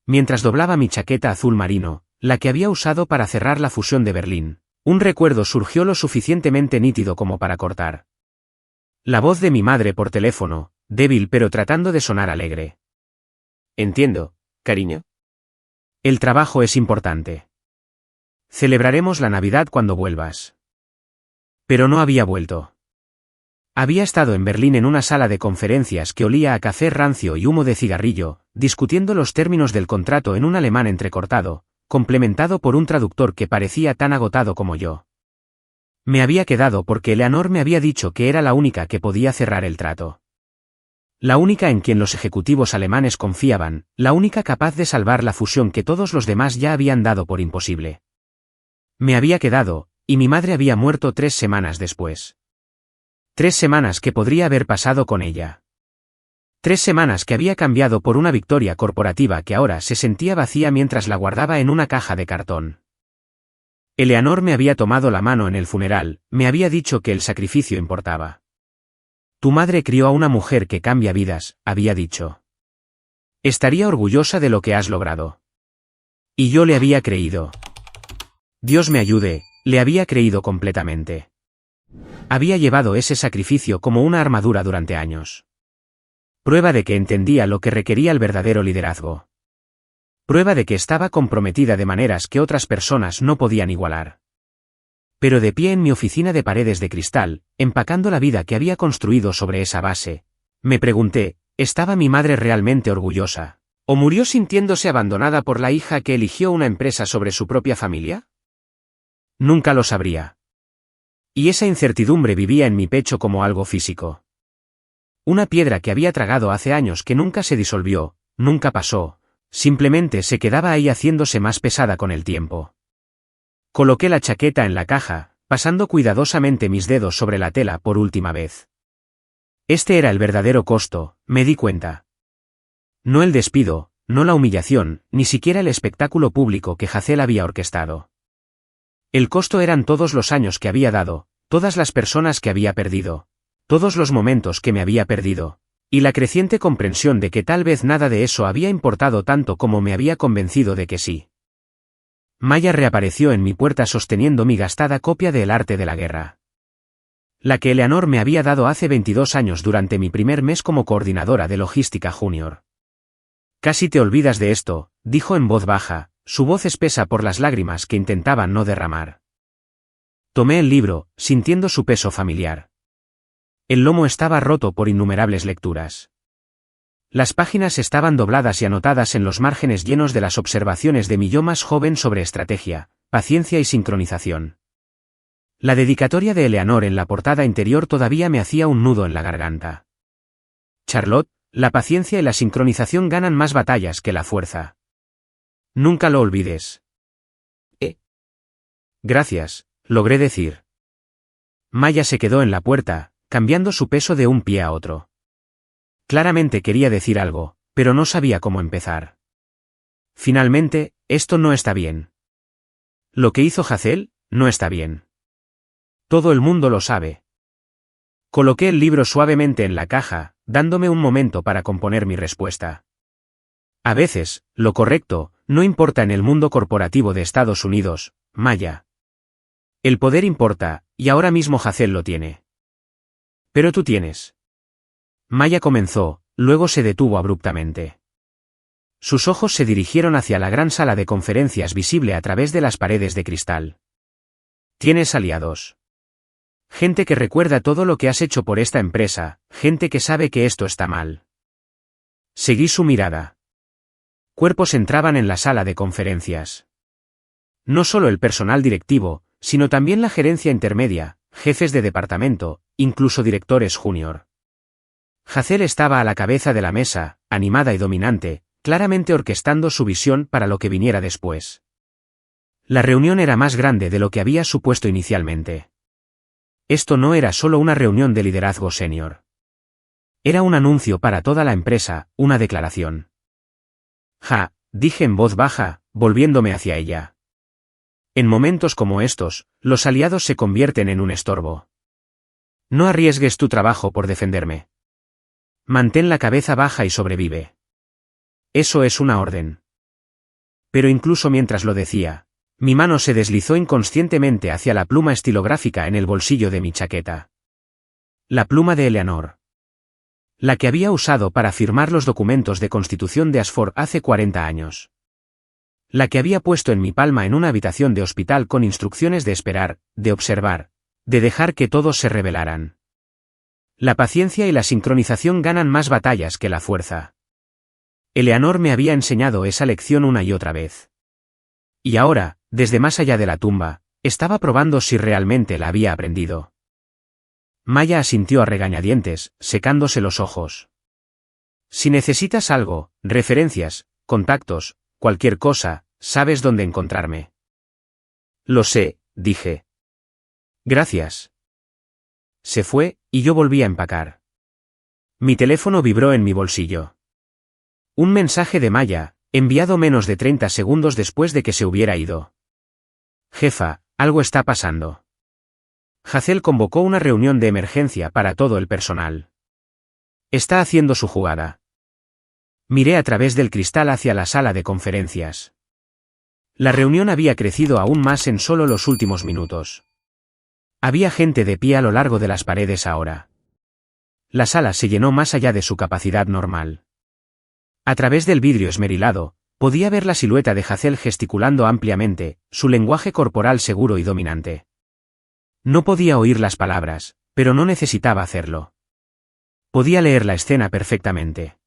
Mientras doblaba mi chaqueta azul marino, la que había usado para cerrar la fusión de Berlín, un recuerdo surgió lo suficientemente nítido como para cortar. La voz de mi madre por teléfono, débil pero tratando de sonar alegre. Entiendo, cariño. El trabajo es importante. Celebraremos la Navidad cuando vuelvas. Pero no había vuelto. Había estado en Berlín en una sala de conferencias que olía a café rancio y humo de cigarrillo, discutiendo los términos del contrato en un alemán entrecortado, complementado por un traductor que parecía tan agotado como yo. Me había quedado porque Eleanor me había dicho que era la única que podía cerrar el trato. La única en quien los ejecutivos alemanes confiaban, la única capaz de salvar la fusión que todos los demás ya habían dado por imposible. Me había quedado, y mi madre había muerto 3 semanas después. 3 semanas que podría haber pasado con ella. 3 semanas que había cambiado por una victoria corporativa que ahora se sentía vacía mientras la guardaba en una caja de cartón. Eleanor me había tomado la mano en el funeral, me había dicho que el sacrificio importaba. Tu madre crió a una mujer que cambia vidas, había dicho. Estaría orgullosa de lo que has logrado. Y yo le había creído. Dios me ayude, le había creído completamente. Había llevado ese sacrificio como una armadura durante años. Prueba de que entendía lo que requería el verdadero liderazgo. Prueba de que estaba comprometida de maneras que otras personas no podían igualar. Pero de pie en mi oficina de paredes de cristal, empacando la vida que había construido sobre esa base, me pregunté, ¿estaba mi madre realmente orgullosa? ¿O murió sintiéndose abandonada por la hija que eligió una empresa sobre su propia familia? Nunca lo sabría. Y esa incertidumbre vivía en mi pecho como algo físico. Una piedra que había tragado hace años que nunca se disolvió, nunca pasó, simplemente se quedaba ahí haciéndose más pesada con el tiempo. Coloqué la chaqueta en la caja, pasando cuidadosamente mis dedos sobre la tela por última vez. Este era el verdadero costo, me di cuenta. No el despido, no la humillación, ni siquiera el espectáculo público que Hazel había orquestado. El costo eran todos los años que había dado, todas las personas que había perdido, todos los momentos que me había perdido, y la creciente comprensión de que tal vez nada de eso había importado tanto como me había convencido de que sí. Maya reapareció en mi puerta sosteniendo mi gastada copia de El arte de la guerra. La que Eleanor me había dado hace 22 años durante mi primer mes como coordinadora de logística junior. Casi te olvidas de esto, dijo en voz baja, su voz espesa por las lágrimas que intentaban no derramar. Tomé el libro, sintiendo su peso familiar. El lomo estaba roto por innumerables lecturas. Las páginas estaban dobladas y anotadas en los márgenes llenos de las observaciones de mi yo más joven sobre estrategia, paciencia y sincronización. La dedicatoria de Eleanor en la portada interior todavía me hacía un nudo en la garganta. Charlotte, la paciencia y la sincronización ganan más batallas que la fuerza. Nunca lo olvides. Gracias, logré decir. Maya se quedó en la puerta, cambiando su peso de un pie a otro. Claramente quería decir algo, pero no sabía cómo empezar. Finalmente, esto no está bien. Lo que hizo Hazel, no está bien. Todo el mundo lo sabe. Coloqué el libro suavemente en la caja, dándome un momento para componer mi respuesta. A veces, lo correcto, no importa en el mundo corporativo de Estados Unidos, Maya. El poder importa, y ahora mismo Hazel lo tiene. Pero tú tienes. Maya comenzó, luego se detuvo abruptamente. Sus ojos se dirigieron hacia la gran sala de conferencias visible a través de las paredes de cristal. Tienes aliados. Gente que recuerda todo lo que has hecho por esta empresa, gente que sabe que esto está mal. Seguí su mirada. Cuerpos entraban en la sala de conferencias. No solo el personal directivo, sino también la gerencia intermedia, jefes de departamento, incluso directores junior. Hazel estaba a la cabeza de la mesa, animada y dominante, claramente orquestando su visión para lo que viniera después. La reunión era más grande de lo que había supuesto inicialmente. Esto no era solo una reunión de liderazgo senior. Era un anuncio para toda la empresa, una declaración. Dije en voz baja, volviéndome hacia ella. En momentos como estos, los aliados se convierten en un estorbo. No arriesgues tu trabajo por defenderme. Mantén la cabeza baja y sobrevive. Eso es una orden. Pero incluso mientras lo decía, mi mano se deslizó inconscientemente hacia la pluma estilográfica en el bolsillo de mi chaqueta. La pluma de Eleanor. La que había usado para firmar los documentos de constitución de Ashford hace 40 años. La que había puesto en mi palma en una habitación de hospital con instrucciones de esperar, de observar, de dejar que todos se rebelaran. La paciencia y la sincronización ganan más batallas que la fuerza. Eleanor me había enseñado esa lección una y otra vez. Y ahora, desde más allá de la tumba, estaba probando si realmente la había aprendido. Maya asintió a regañadientes, secándose los ojos. Si necesitas algo, referencias, contactos, cualquier cosa, sabes dónde encontrarme. Lo sé, dije. Gracias. Se fue, y yo volví a empacar. Mi teléfono vibró en mi bolsillo. Un mensaje de Maya, enviado menos de 30 segundos después de que se hubiera ido. Jefa, algo está pasando. Hazel convocó una reunión de emergencia para todo el personal. Está haciendo su jugada. Miré a través del cristal hacia la sala de conferencias. La reunión había crecido aún más en solo los últimos minutos. Había gente de pie a lo largo de las paredes ahora. La sala se llenó más allá de su capacidad normal. A través del vidrio esmerilado, podía ver la silueta de Hazel gesticulando ampliamente, su lenguaje corporal seguro y dominante. No podía oír las palabras, pero no necesitaba hacerlo. Podía leer la escena perfectamente.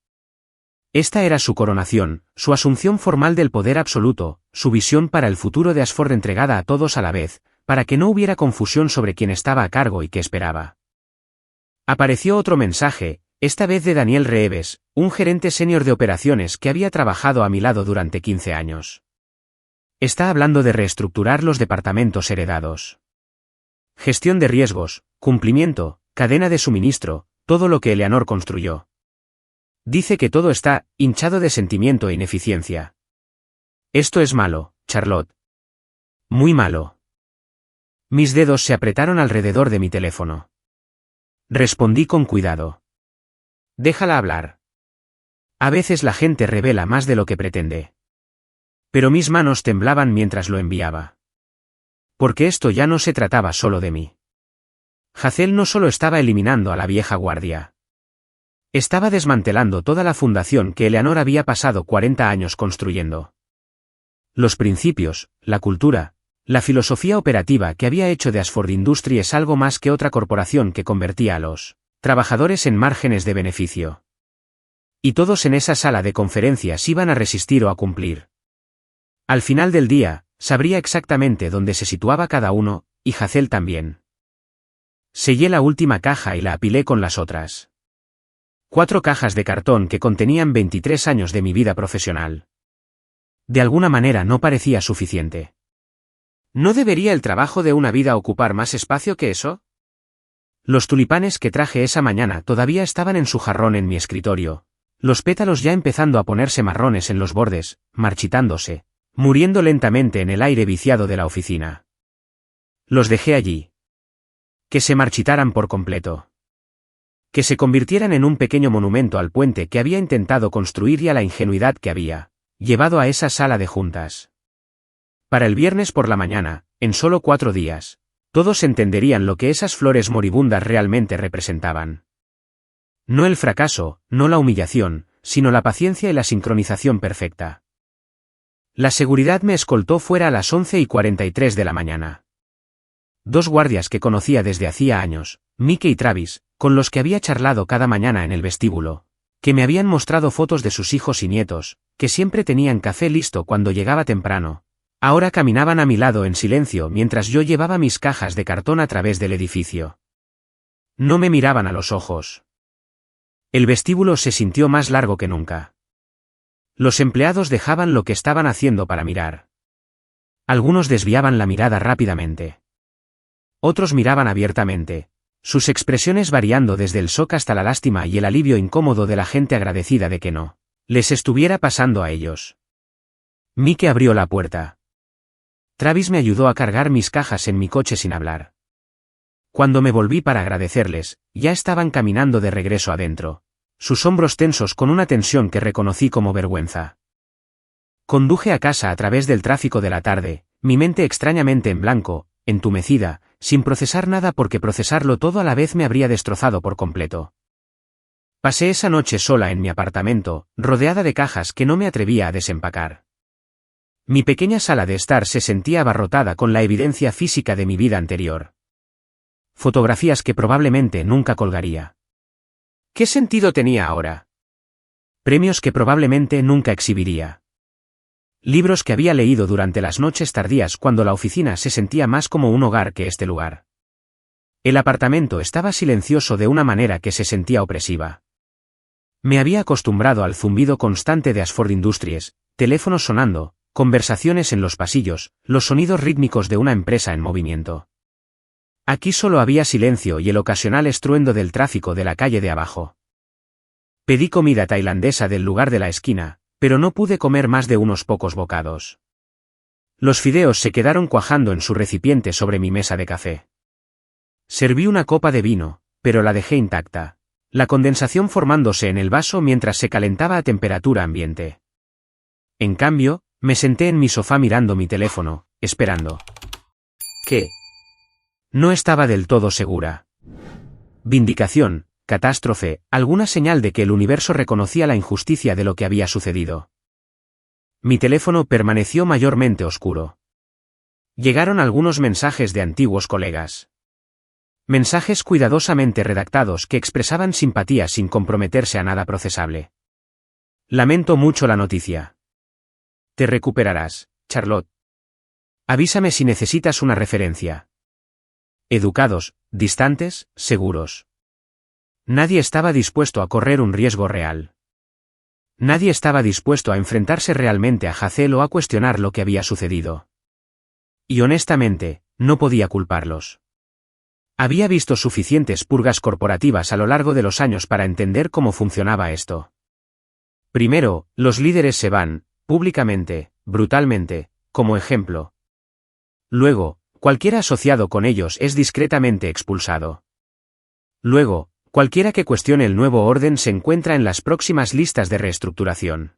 Esta era su coronación, su asunción formal del poder absoluto, su visión para el futuro de Ashford entregada a todos a la vez, para que no hubiera confusión sobre quién estaba a cargo y qué esperaba. Apareció otro mensaje, esta vez de Daniel Reeves, un gerente senior de operaciones que había trabajado a mi lado durante 15 años. Está hablando de reestructurar los departamentos heredados. Gestión de riesgos, cumplimiento, cadena de suministro, todo lo que Eleanor construyó. Dice que todo está hinchado de sentimiento e ineficiencia. Esto es malo, Charlotte. Muy malo. Mis dedos se apretaron alrededor de mi teléfono. Respondí con cuidado. Déjala hablar. A veces la gente revela más de lo que pretende. Pero mis manos temblaban mientras lo enviaba. Porque esto ya no se trataba solo de mí. Hazel no solo estaba eliminando a la vieja guardia. Estaba desmantelando toda la fundación que Eleanor había pasado 40 años construyendo. Los principios, la cultura, la filosofía operativa que había hecho de Ashford Industries algo más que otra corporación que convertía a los trabajadores en márgenes de beneficio. Y todos en esa sala de conferencias iban a resistir o a cumplir. Al final del día, sabría exactamente dónde se situaba cada uno, y Hazel también. Sellé la última caja y la apilé con las otras. 4 cajas de cartón que contenían 23 años de mi vida profesional. De alguna manera no parecía suficiente. ¿No debería el trabajo de una vida ocupar más espacio que eso? Los tulipanes que traje esa mañana todavía estaban en su jarrón en mi escritorio, los pétalos ya empezando a ponerse marrones en los bordes, marchitándose, muriendo lentamente en el aire viciado de la oficina. Los dejé allí. Que se marchitaran por completo. Que se convirtieran en un pequeño monumento al puente que había intentado construir y a la ingenuidad que había llevado a esa sala de juntas. Para el viernes por la mañana, en solo 4 días, todos entenderían lo que esas flores moribundas realmente representaban. No el fracaso, no la humillación, sino la paciencia y la sincronización perfecta. La seguridad me escoltó fuera a las 11:43 de la mañana. 2 guardias que conocía desde hacía años, Mickey y Travis, con los que había charlado cada mañana en el vestíbulo, que me habían mostrado fotos de sus hijos y nietos, que siempre tenían café listo cuando llegaba temprano. Ahora caminaban a mi lado en silencio mientras yo llevaba mis cajas de cartón a través del edificio. No me miraban a los ojos. El vestíbulo se sintió más largo que nunca. Los empleados dejaban lo que estaban haciendo para mirar. Algunos desviaban la mirada rápidamente. Otros miraban abiertamente, sus expresiones variando desde el shock hasta la lástima y el alivio incómodo de la gente agradecida de que no les estuviera pasando a ellos. Mike abrió la puerta. Travis me ayudó a cargar mis cajas en mi coche sin hablar. Cuando me volví para agradecerles, ya estaban caminando de regreso adentro, sus hombros tensos con una tensión que reconocí como vergüenza. Conduje a casa a través del tráfico de la tarde, mi mente extrañamente en blanco, entumecida, sin procesar nada porque procesarlo todo a la vez me habría destrozado por completo. Pasé esa noche sola en mi apartamento, rodeada de cajas que no me atrevía a desempacar. Mi pequeña sala de estar se sentía abarrotada con la evidencia física de mi vida anterior. Fotografías que probablemente nunca colgaría. ¿Qué sentido tenía ahora? Premios que probablemente nunca exhibiría. Libros que había leído durante las noches tardías cuando la oficina se sentía más como un hogar que este lugar. El apartamento estaba silencioso de una manera que se sentía opresiva. Me había acostumbrado al zumbido constante de Ashford Industries, teléfonos sonando, conversaciones en los pasillos, los sonidos rítmicos de una empresa en movimiento. Aquí solo había silencio y el ocasional estruendo del tráfico de la calle de abajo. Pedí comida tailandesa del lugar de la esquina, pero no pude comer más de unos pocos bocados. Los fideos se quedaron cuajando en su recipiente sobre mi mesa de café. Serví una copa de vino, pero la dejé intacta, la condensación formándose en el vaso mientras se calentaba a temperatura ambiente. En cambio, me senté en mi sofá mirando mi teléfono, esperando. ¿Qué? No estaba del todo segura. Vindicación, catástrofe, alguna señal de que el universo reconocía la injusticia de lo que había sucedido. Mi teléfono permaneció mayormente oscuro. Llegaron algunos mensajes de antiguos colegas. Mensajes cuidadosamente redactados que expresaban simpatía sin comprometerse a nada procesable. Lamento mucho la noticia. Te recuperarás, Charlotte. Avísame si necesitas una referencia. Educados, distantes, seguros. Nadie estaba dispuesto a correr un riesgo real. Nadie estaba dispuesto a enfrentarse realmente a Hazel o a cuestionar lo que había sucedido. Y honestamente, no podía culparlos. Había visto suficientes purgas corporativas a lo largo de los años para entender cómo funcionaba esto. Primero, los líderes se van, públicamente, brutalmente, como ejemplo. Luego, cualquiera asociado con ellos es discretamente expulsado. Luego, cualquiera que cuestione el nuevo orden se encuentra en las próximas listas de reestructuración.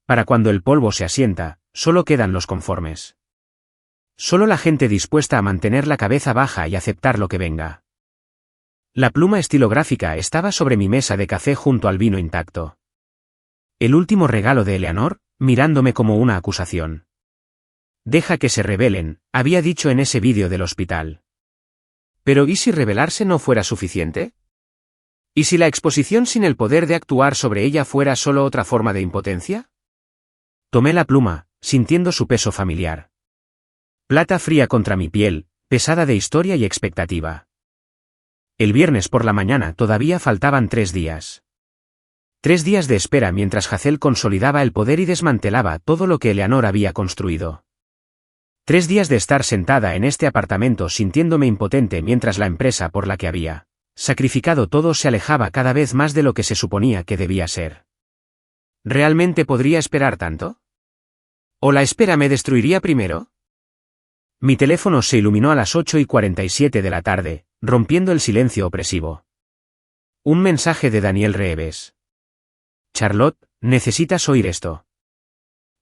Para cuando el polvo se asienta, solo quedan los conformes. Solo la gente dispuesta a mantener la cabeza baja y aceptar lo que venga. La pluma estilográfica estaba sobre mi mesa de café junto al vino intacto. El último regalo de Eleanor, mirándome como una acusación. Deja que se rebelen, había dicho en ese vídeo del hospital. Pero ¿y si rebelarse no fuera suficiente? ¿Y si la exposición sin el poder de actuar sobre ella fuera solo otra forma de impotencia? Tomé la pluma, sintiendo su peso familiar. Plata fría contra mi piel, pesada de historia y expectativa. El viernes por la mañana todavía faltaban 3 días. 3 días de espera mientras Hazel consolidaba el poder y desmantelaba todo lo que Eleanor había construido. 3 días de estar sentada en este apartamento sintiéndome impotente mientras la empresa por la que había sacrificado todo se alejaba cada vez más de lo que se suponía que debía ser. ¿Realmente podría esperar tanto? ¿O la espera me destruiría primero? Mi teléfono se iluminó a las 8:47 de la tarde, rompiendo el silencio opresivo. Un mensaje de Daniel Reeves. Charlotte, necesitas oír esto.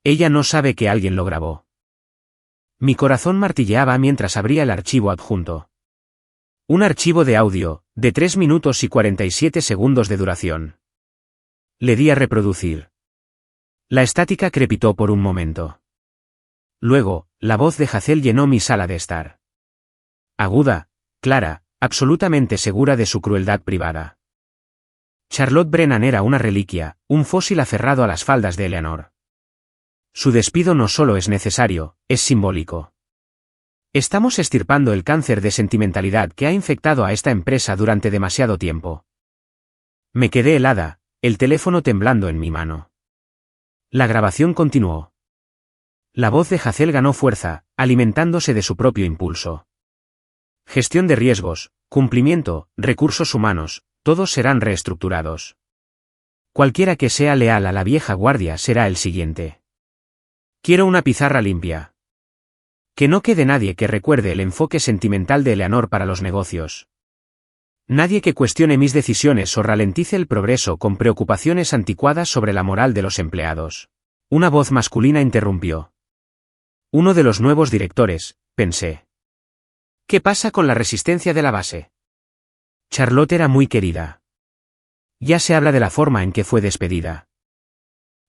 Ella no sabe que alguien lo grabó. Mi corazón martilleaba mientras abría el archivo adjunto. Un archivo de audio, de 3 minutos y 47 segundos de duración. Le di a reproducir. La estática crepitó por un momento. Luego, la voz de Hazel llenó mi sala de estar. Aguda, clara, absolutamente segura de su crueldad privada. Charlotte Brennan era una reliquia, un fósil aferrado a las faldas de Eleanor. Su despido no solo es necesario, es simbólico. Estamos extirpando el cáncer de sentimentalidad que ha infectado a esta empresa durante demasiado tiempo. Me quedé helada, el teléfono temblando en mi mano. La grabación continuó. La voz de Hazel ganó fuerza, alimentándose de su propio impulso. Gestión de riesgos, cumplimiento, recursos humanos, todos serán reestructurados. Cualquiera que sea leal a la vieja guardia será el siguiente. Quiero una pizarra limpia. Que no quede nadie que recuerde el enfoque sentimental de Eleanor para los negocios. Nadie que cuestione mis decisiones o ralentice el progreso con preocupaciones anticuadas sobre la moral de los empleados. Una voz masculina interrumpió. Uno de los nuevos directores, pensé. ¿Qué pasa con la resistencia de la base? Charlotte era muy querida. Ya se habla de la forma en que fue despedida.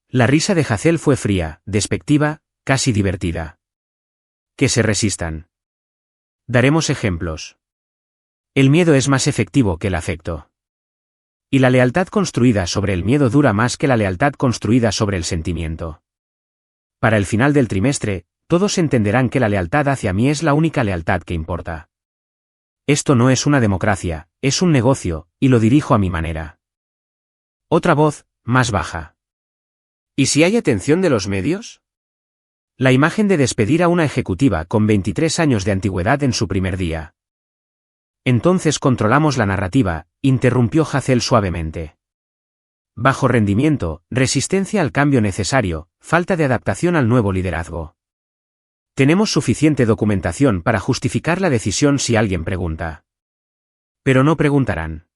La risa de Hazel fue fría, despectiva, casi divertida. Que se resistan. Daremos ejemplos. El miedo es más efectivo que el afecto. Y la lealtad construida sobre el miedo dura más que la lealtad construida sobre el sentimiento. Para el final del trimestre, todos entenderán que la lealtad hacia mí es la única lealtad que importa. Esto no es una democracia, es un negocio, y lo dirijo a mi manera. Otra voz, más baja. ¿Y si hay atención de los medios? La imagen de despedir a una ejecutiva con 23 años de antigüedad en su primer día. Entonces controlamos la narrativa, interrumpió Hazel suavemente. bajo rendimiento, resistencia al cambio necesario, falta de adaptación al nuevo liderazgo. Tenemos suficiente documentación para justificar la decisión si alguien pregunta. Pero no preguntarán.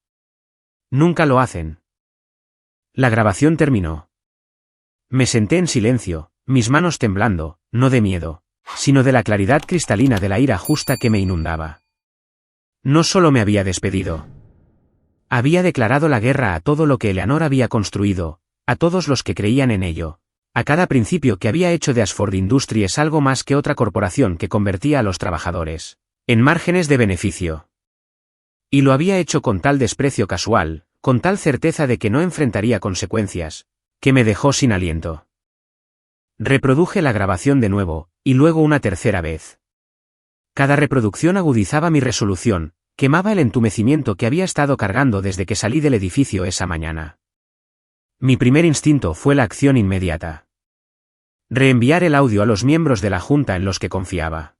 Nunca lo hacen. La grabación terminó. Me senté en silencio, mis manos temblando, no de miedo, sino de la claridad cristalina de la ira justa que me inundaba. No solo me había despedido. Había declarado la guerra a todo lo que Eleanor había construido, a todos los que creían en ello, a cada principio que había hecho de Ashford Industries algo más que otra corporación que convertía a los trabajadores en márgenes de beneficio. Y lo había hecho con tal desprecio casual, con tal certeza de que no enfrentaría consecuencias, que me dejó sin aliento. Reproduje la grabación de nuevo, y luego una tercera vez. Cada reproducción agudizaba mi resolución, quemaba el entumecimiento que había estado cargando desde que salí del edificio esa mañana. Mi primer instinto fue la acción inmediata. Reenviar el audio a los miembros de la Junta en los que confiaba.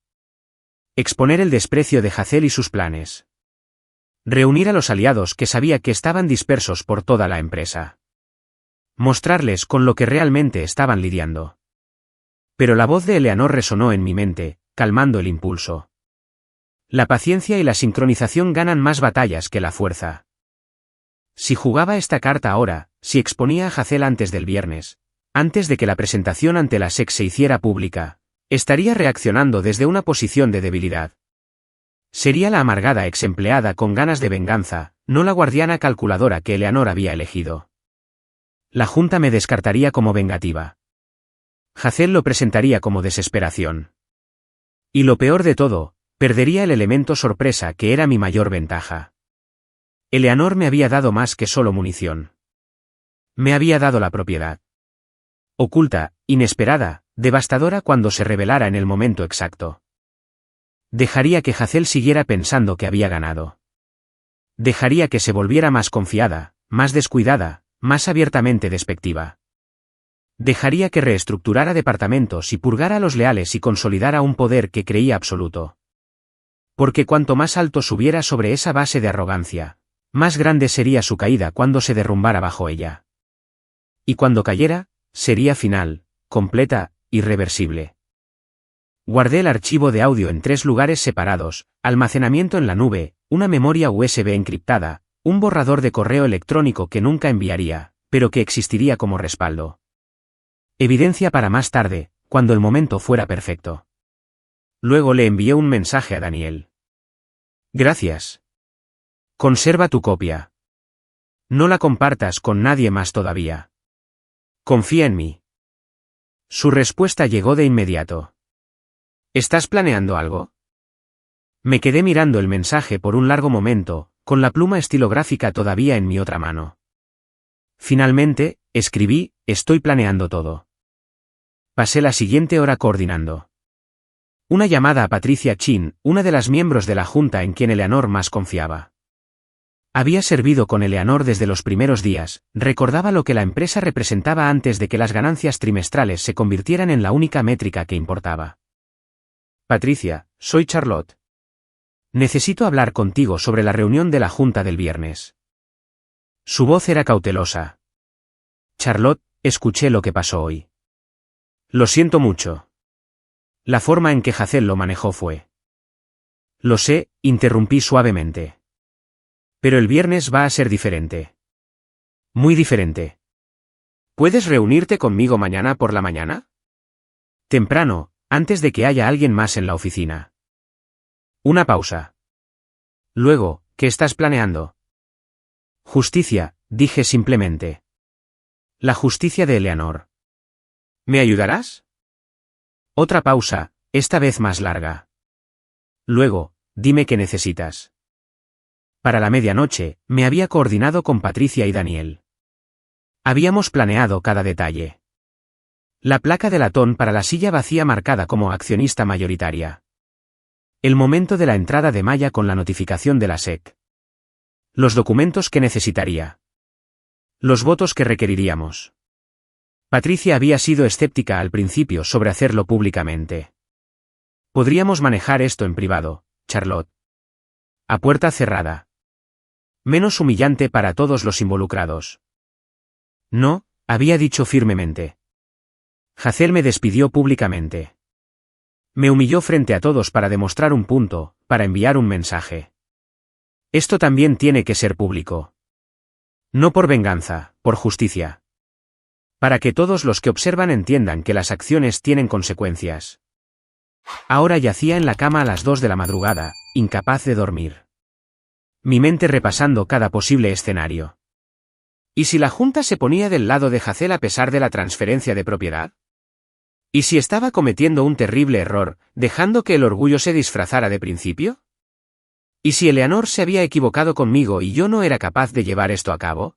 Exponer el desprecio de Hazel y sus planes. Reunir a los aliados que sabía que estaban dispersos por toda la empresa. Mostrarles con lo que realmente estaban lidiando. Pero la voz de Eleanor resonó en mi mente, calmando el impulso. La paciencia y la sincronización ganan más batallas que la fuerza. Si jugaba esta carta ahora, si exponía a Hazel antes del viernes, antes de que la presentación ante la SEC se hiciera pública, estaría reaccionando desde una posición de debilidad. Sería la amargada ex empleada con ganas de venganza, no la guardiana calculadora que Eleanor había elegido. La Junta me descartaría como vengativa. Hazel lo presentaría como desesperación. Y lo peor de todo, perdería el elemento sorpresa que era mi mayor ventaja. Eleanor me había dado más que solo munición. Me había dado la propiedad. Oculta, inesperada, devastadora cuando se revelara en el momento exacto. Dejaría que Hazel siguiera pensando que había ganado. Dejaría que se volviera más confiada, más descuidada, más abiertamente despectiva. Dejaría que reestructurara departamentos y purgara a los leales y consolidara un poder que creía absoluto. Porque cuanto más alto subiera sobre esa base de arrogancia, más grande sería su caída cuando se derrumbara bajo ella. Y cuando cayera, sería final, completa, irreversible. Guardé el archivo de audio en 3 lugares separados, almacenamiento en la nube, una memoria USB encriptada, un borrador de correo electrónico que nunca enviaría, pero que existiría como respaldo. Evidencia para más tarde, cuando el momento fuera perfecto. Luego le envié un mensaje a Daniel. Gracias. Conserva tu copia. No la compartas con nadie más todavía. Confía en mí. Su respuesta llegó de inmediato. ¿Estás planeando algo? Me quedé mirando el mensaje por un largo momento, con la pluma estilográfica todavía en mi otra mano. Finalmente, escribí, estoy planeando todo. Pasé la siguiente hora coordinando. Una llamada a Patricia Chin, una de las miembros de la Junta en quien Eleanor más confiaba. Había servido con Eleanor desde los primeros días, recordaba lo que la empresa representaba antes de que las ganancias trimestrales se convirtieran en la única métrica que importaba. Patricia, soy Charlotte. Necesito hablar contigo sobre la reunión de la Junta del viernes. Su voz era cautelosa. Charlotte, escuché lo que pasó hoy. Lo siento mucho. La forma en que Hazel lo manejó fue. Lo sé, interrumpí suavemente. Pero el viernes va a ser diferente. Muy diferente. ¿Puedes reunirte conmigo mañana por la mañana? Temprano, antes de que haya alguien más en la oficina. Una pausa. Luego, ¿qué estás planeando? Justicia, dije simplemente. La justicia de Eleanor. ¿Me ayudarás? Otra pausa, esta vez más larga. Luego, dime qué necesitas. Para la medianoche, me había coordinado con Patricia y Daniel. Habíamos planeado cada detalle. La placa de latón para la silla vacía marcada como accionista mayoritaria. El momento de la entrada de Maya con la notificación de la SEC. Los documentos que necesitaría. Los votos que requeriríamos. Patricia había sido escéptica al principio sobre hacerlo públicamente. Podríamos manejar esto en privado, Charlotte. A puerta cerrada. Menos humillante para todos los involucrados. No, había dicho firmemente. Hazel me despidió públicamente. Me humilló frente a todos para demostrar un punto, para enviar un mensaje. Esto también tiene que ser público. No por venganza, por justicia. Para que todos los que observan entiendan que las acciones tienen consecuencias. Ahora yacía en la cama a las 2 de la madrugada, incapaz de dormir. Mi mente repasando cada posible escenario. ¿Y si la Junta se ponía del lado de Hazel a pesar de la transferencia de propiedad? ¿Y si estaba cometiendo un terrible error, dejando que el orgullo se disfrazara de principio? ¿Y si Eleanor se había equivocado conmigo y yo no era capaz de llevar esto a cabo?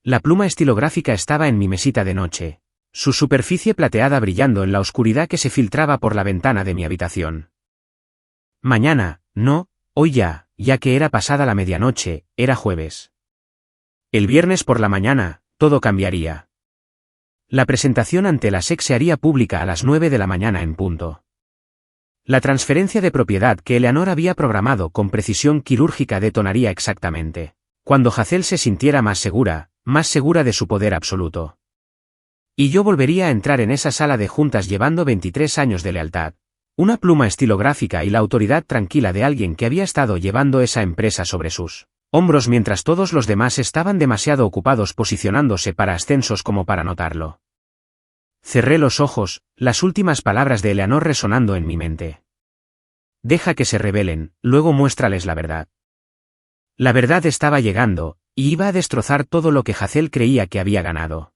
La pluma estilográfica estaba en mi mesita de noche, su superficie plateada brillando en la oscuridad que se filtraba por la ventana de mi habitación. Mañana, no, hoy ya que era pasada la medianoche, era jueves. El viernes por la mañana, todo cambiaría. La presentación ante la SEC se haría pública a las 9 de la mañana en punto. La transferencia de propiedad que Eleanor había programado con precisión quirúrgica detonaría exactamente cuando Hazel se sintiera más segura de su poder absoluto. Y yo volvería a entrar en esa sala de juntas llevando 23 años de lealtad, una pluma estilográfica y la autoridad tranquila de alguien que había estado llevando esa empresa sobre sus hombros mientras todos los demás estaban demasiado ocupados posicionándose para ascensos como para notarlo. Cerré los ojos, las últimas palabras de Eleanor resonando en mi mente. Deja que se rebelen, luego muéstrales la verdad. La verdad estaba llegando, y iba a destrozar todo lo que Hazel creía que había ganado.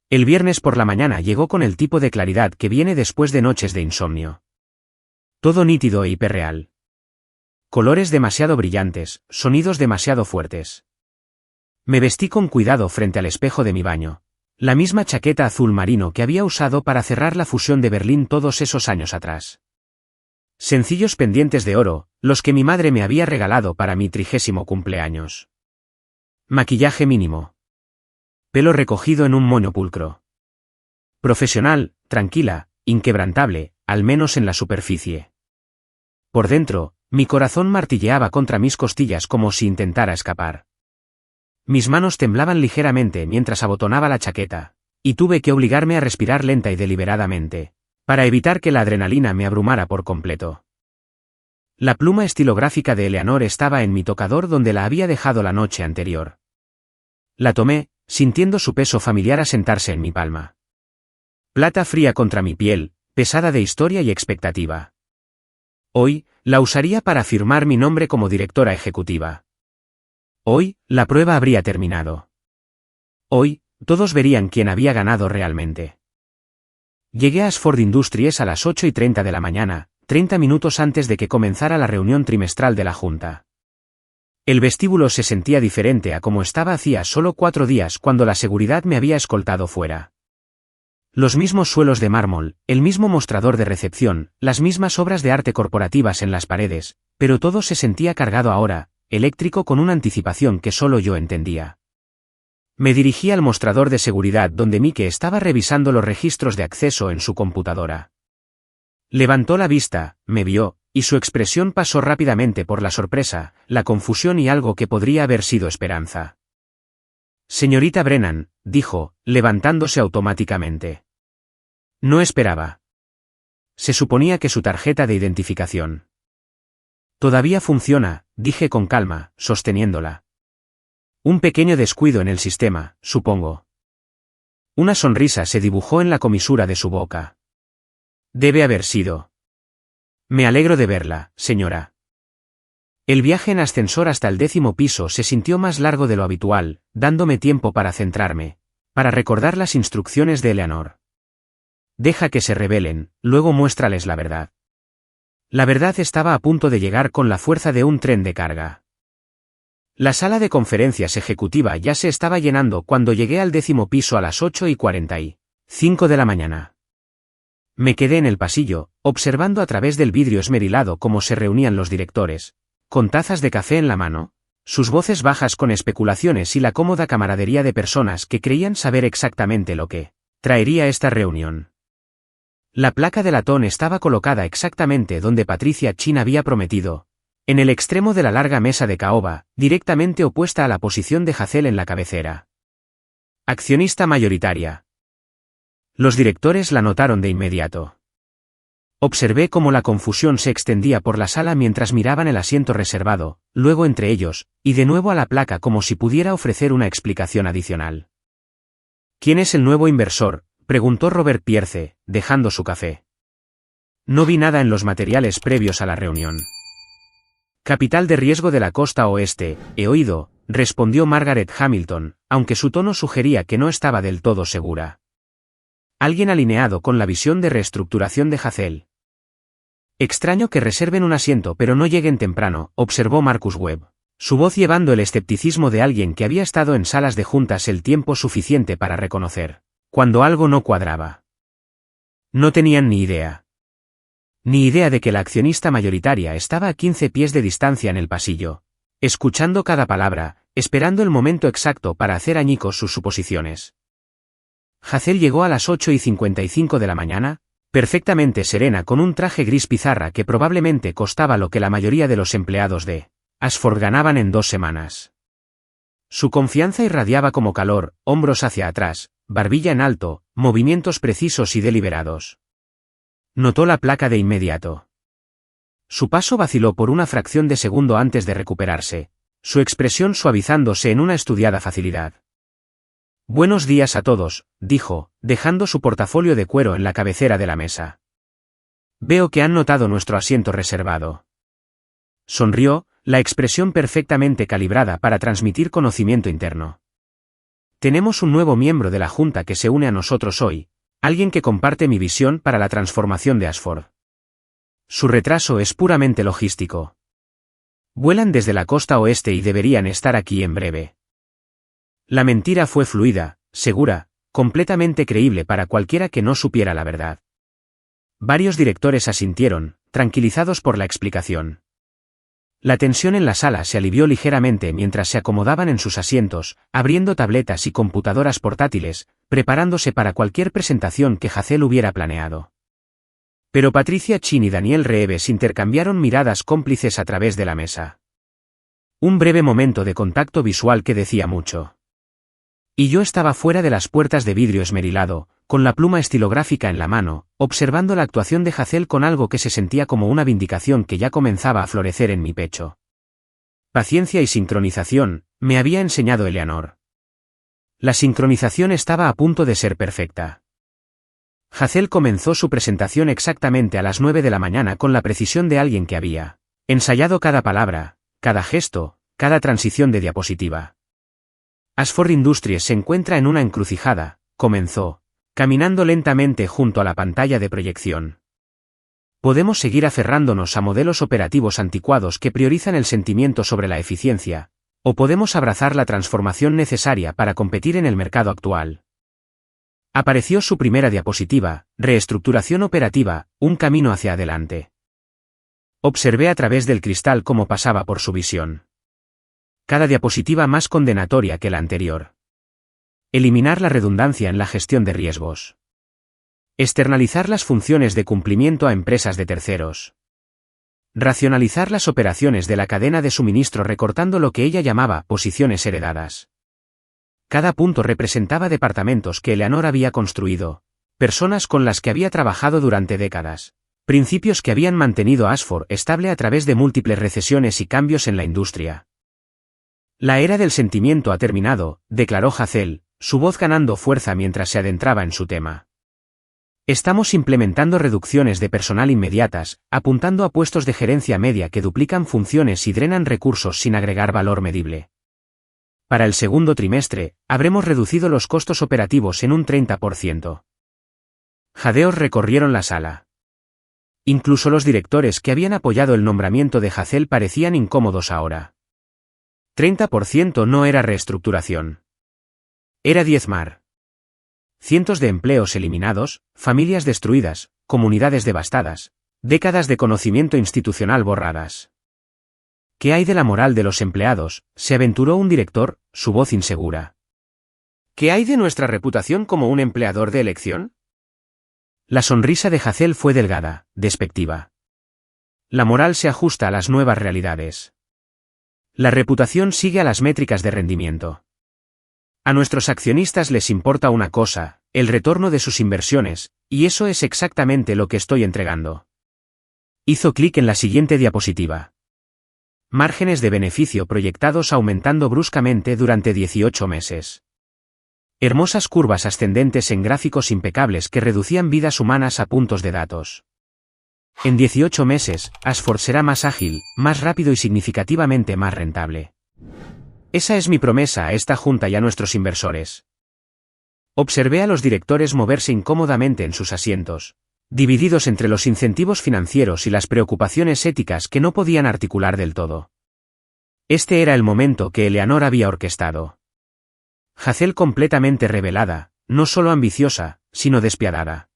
El viernes por la mañana llegó con el tipo de claridad que viene después de noches de insomnio. Todo nítido e hiperreal. Colores demasiado brillantes, sonidos demasiado fuertes. Me vestí con cuidado frente al espejo de mi baño. La misma chaqueta azul marino que había usado para cerrar la fusión de Berlín todos esos años atrás. Sencillos pendientes de oro, los que mi madre me había regalado para mi 30º cumpleaños. Maquillaje mínimo. Pelo recogido en un moño pulcro. Profesional, tranquila, inquebrantable, al menos en la superficie. Por dentro, mi corazón martilleaba contra mis costillas como si intentara escapar. Mis manos temblaban ligeramente mientras abotonaba la chaqueta, y tuve que obligarme a respirar lenta y deliberadamente, para evitar que la adrenalina me abrumara por completo. La pluma estilográfica de Eleanor estaba en mi tocador donde la había dejado la noche anterior. La tomé, sintiendo su peso familiar asentarse en mi palma. Plata fría contra mi piel, pesada de historia y expectativa. Hoy, la usaría para firmar mi nombre como directora ejecutiva. Hoy, la prueba habría terminado. Hoy, todos verían quién había ganado realmente. Llegué a Ashford Industries a las 8:30 de la mañana, 30 minutos antes de que comenzara la reunión trimestral de la Junta. El vestíbulo se sentía diferente a como estaba hacía solo 4 días cuando la seguridad me había escoltado fuera. Los mismos suelos de mármol, el mismo mostrador de recepción, las mismas obras de arte corporativas en las paredes, pero todo se sentía cargado ahora, eléctrico con una anticipación que solo yo entendía. Me dirigí al mostrador de seguridad donde Mike estaba revisando los registros de acceso en su computadora. Levantó la vista, me vio, y su expresión pasó rápidamente por la sorpresa, la confusión y algo que podría haber sido esperanza. Señorita Brennan, dijo, levantándose automáticamente. No esperaba. Se suponía que su tarjeta de identificación. Todavía funciona, dije con calma, sosteniéndola. Un pequeño descuido en el sistema, supongo. Una sonrisa se dibujó en la comisura de su boca. Debe haber sido. Me alegro de verla, señora. El viaje en ascensor hasta el 10º piso se sintió más largo de lo habitual, dándome tiempo para centrarme, para recordar las instrucciones de Eleanor. Deja que se rebelen, luego muéstrales la verdad. La verdad estaba a punto de llegar con la fuerza de un tren de carga. La sala de conferencias ejecutiva ya se estaba llenando cuando llegué al 10º piso a las 8:45 de la mañana. Me quedé en el pasillo, observando a través del vidrio esmerilado cómo se reunían los directores, con tazas de café en la mano, sus voces bajas con especulaciones y la cómoda camaradería de personas que creían saber exactamente lo que traería esta reunión. La placa de latón estaba colocada exactamente donde Patricia Chin había prometido, en el extremo de la larga mesa de caoba, directamente opuesta a la posición de Hazel en la cabecera. Accionista mayoritaria. Los directores la notaron de inmediato. Observé cómo la confusión se extendía por la sala mientras miraban el asiento reservado, luego entre ellos, y de nuevo a la placa como si pudiera ofrecer una explicación adicional. ¿Quién es el nuevo inversor?, preguntó Robert Pierce, dejando su café. No vi nada en los materiales previos a la reunión. Capital de riesgo de la costa oeste, he oído, respondió Margaret Hamilton, aunque su tono sugería que no estaba del todo segura. Alguien alineado con la visión de reestructuración de Hazel. Extraño que reserven un asiento pero no lleguen temprano, observó Marcus Webb, su voz llevando el escepticismo de alguien que había estado en salas de juntas el tiempo suficiente para reconocer cuando algo no cuadraba. No tenían ni idea. Ni idea de que la accionista mayoritaria estaba a 15 pies de distancia en el pasillo, escuchando cada palabra, esperando el momento exacto para hacer añicos sus suposiciones. Hazel llegó a las 8:55 de la mañana, perfectamente serena con un traje gris pizarra que probablemente costaba lo que la mayoría de los empleados de Ashford ganaban en 2 semanas. Su confianza irradiaba como calor, hombros hacia atrás, barbilla en alto, movimientos precisos y deliberados. Notó la placa de inmediato. Su paso vaciló por una fracción de segundo antes de recuperarse, su expresión suavizándose en una estudiada facilidad. Buenos días a todos, dijo, dejando su portafolio de cuero en la cabecera de la mesa. Veo que han notado nuestro asiento reservado. Sonrió, la expresión perfectamente calibrada para transmitir conocimiento interno. Tenemos un nuevo miembro de la Junta que se une a nosotros hoy, alguien que comparte mi visión para la transformación de Ashford. Su retraso es puramente logístico. Vuelan desde la costa oeste y deberían estar aquí en breve. La mentira fue fluida, segura, completamente creíble para cualquiera que no supiera la verdad. Varios directores asintieron, tranquilizados por la explicación. La tensión en la sala se alivió ligeramente mientras se acomodaban en sus asientos, abriendo tabletas y computadoras portátiles, preparándose para cualquier presentación que Hazel hubiera planeado. Pero Patricia Chin y Daniel Reeves intercambiaron miradas cómplices a través de la mesa. Un breve momento de contacto visual que decía mucho. Y yo estaba fuera de las puertas de vidrio esmerilado, con la pluma estilográfica en la mano, observando la actuación de Hazel con algo que se sentía como una vindicación que ya comenzaba a florecer en mi pecho. Paciencia y sincronización, me había enseñado Eleanor. La sincronización estaba a punto de ser perfecta. Hazel comenzó su presentación exactamente a las 9 de la mañana con la precisión de alguien que había ensayado cada palabra, cada gesto, cada transición de diapositiva. Ashford Industries se encuentra en una encrucijada, comenzó, caminando lentamente junto a la pantalla de proyección. Podemos seguir aferrándonos a modelos operativos anticuados que priorizan el sentimiento sobre la eficiencia, o podemos abrazar la transformación necesaria para competir en el mercado actual. Apareció su primera diapositiva, reestructuración operativa, un camino hacia adelante. Observé a través del cristal cómo pasaba por su visión. Cada diapositiva más condenatoria que la anterior. Eliminar la redundancia en la gestión de riesgos. Externalizar las funciones de cumplimiento a empresas de terceros. Racionalizar las operaciones de la cadena de suministro recortando lo que ella llamaba posiciones heredadas. Cada punto representaba departamentos que Eleanor había construido, personas con las que había trabajado durante décadas, principios que habían mantenido a Ashford estable a través de múltiples recesiones y cambios en la industria. La era del sentimiento ha terminado, declaró Hazel, su voz ganando fuerza mientras se adentraba en su tema. Estamos implementando reducciones de personal inmediatas, apuntando a puestos de gerencia media que duplican funciones y drenan recursos sin agregar valor medible. Para el segundo trimestre, habremos reducido los costos operativos en un 30%. Jadeos recorrieron la sala. Incluso los directores que habían apoyado el nombramiento de Hazel parecían incómodos ahora. 30% no era reestructuración. Era diezmar. Cientos de empleos eliminados, familias destruidas, comunidades devastadas, décadas de conocimiento institucional borradas. ¿Qué hay de la moral de los empleados?, se aventuró un director, su voz insegura. ¿Qué hay de nuestra reputación como un empleador de elección? La sonrisa de Hazel fue delgada, despectiva. La moral se ajusta a las nuevas realidades. La reputación sigue a las métricas de rendimiento. A nuestros accionistas les importa una cosa, el retorno de sus inversiones, y eso es exactamente lo que estoy entregando. Hizo clic en la siguiente diapositiva. Márgenes de beneficio proyectados aumentando bruscamente durante 18 meses. Hermosas curvas ascendentes en gráficos impecables que reducían vidas humanas a puntos de datos. En 18 meses, Ashford será más ágil, más rápido y significativamente más rentable. Esa es mi promesa a esta junta y a nuestros inversores. Observé a los directores moverse incómodamente en sus asientos, divididos entre los incentivos financieros y las preocupaciones éticas que no podían articular del todo. Este era el momento que Eleanor había orquestado. Hazel completamente rebelada, no solo ambiciosa, sino despiadada.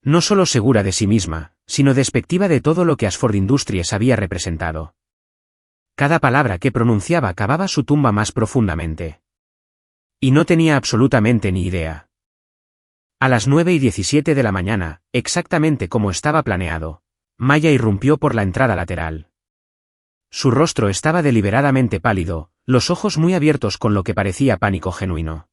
No solo segura de sí misma, sino despectiva de todo lo que Ashford Industries había representado. Cada palabra que pronunciaba cavaba su tumba más profundamente. Y no tenía absolutamente ni idea. A las 9:17 de la mañana, exactamente como estaba planeado, Maya irrumpió por la entrada lateral. Su rostro estaba deliberadamente pálido, los ojos muy abiertos con lo que parecía pánico genuino.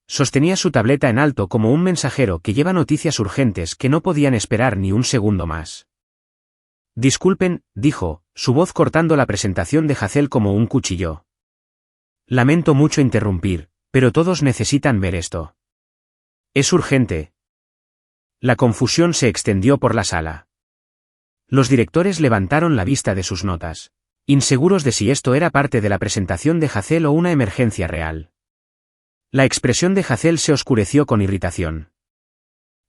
Sostenía su tableta en alto como un mensajero que lleva noticias urgentes que no podían esperar ni un segundo más. Disculpen, dijo, su voz cortando la presentación de Hazel como un cuchillo. Lamento mucho interrumpir, pero todos necesitan ver esto. Es urgente. La confusión se extendió por la sala. Los directores levantaron la vista de sus notas, inseguros de si esto era parte de la presentación de Hazel o una emergencia real. La expresión de Hazel se oscureció con irritación.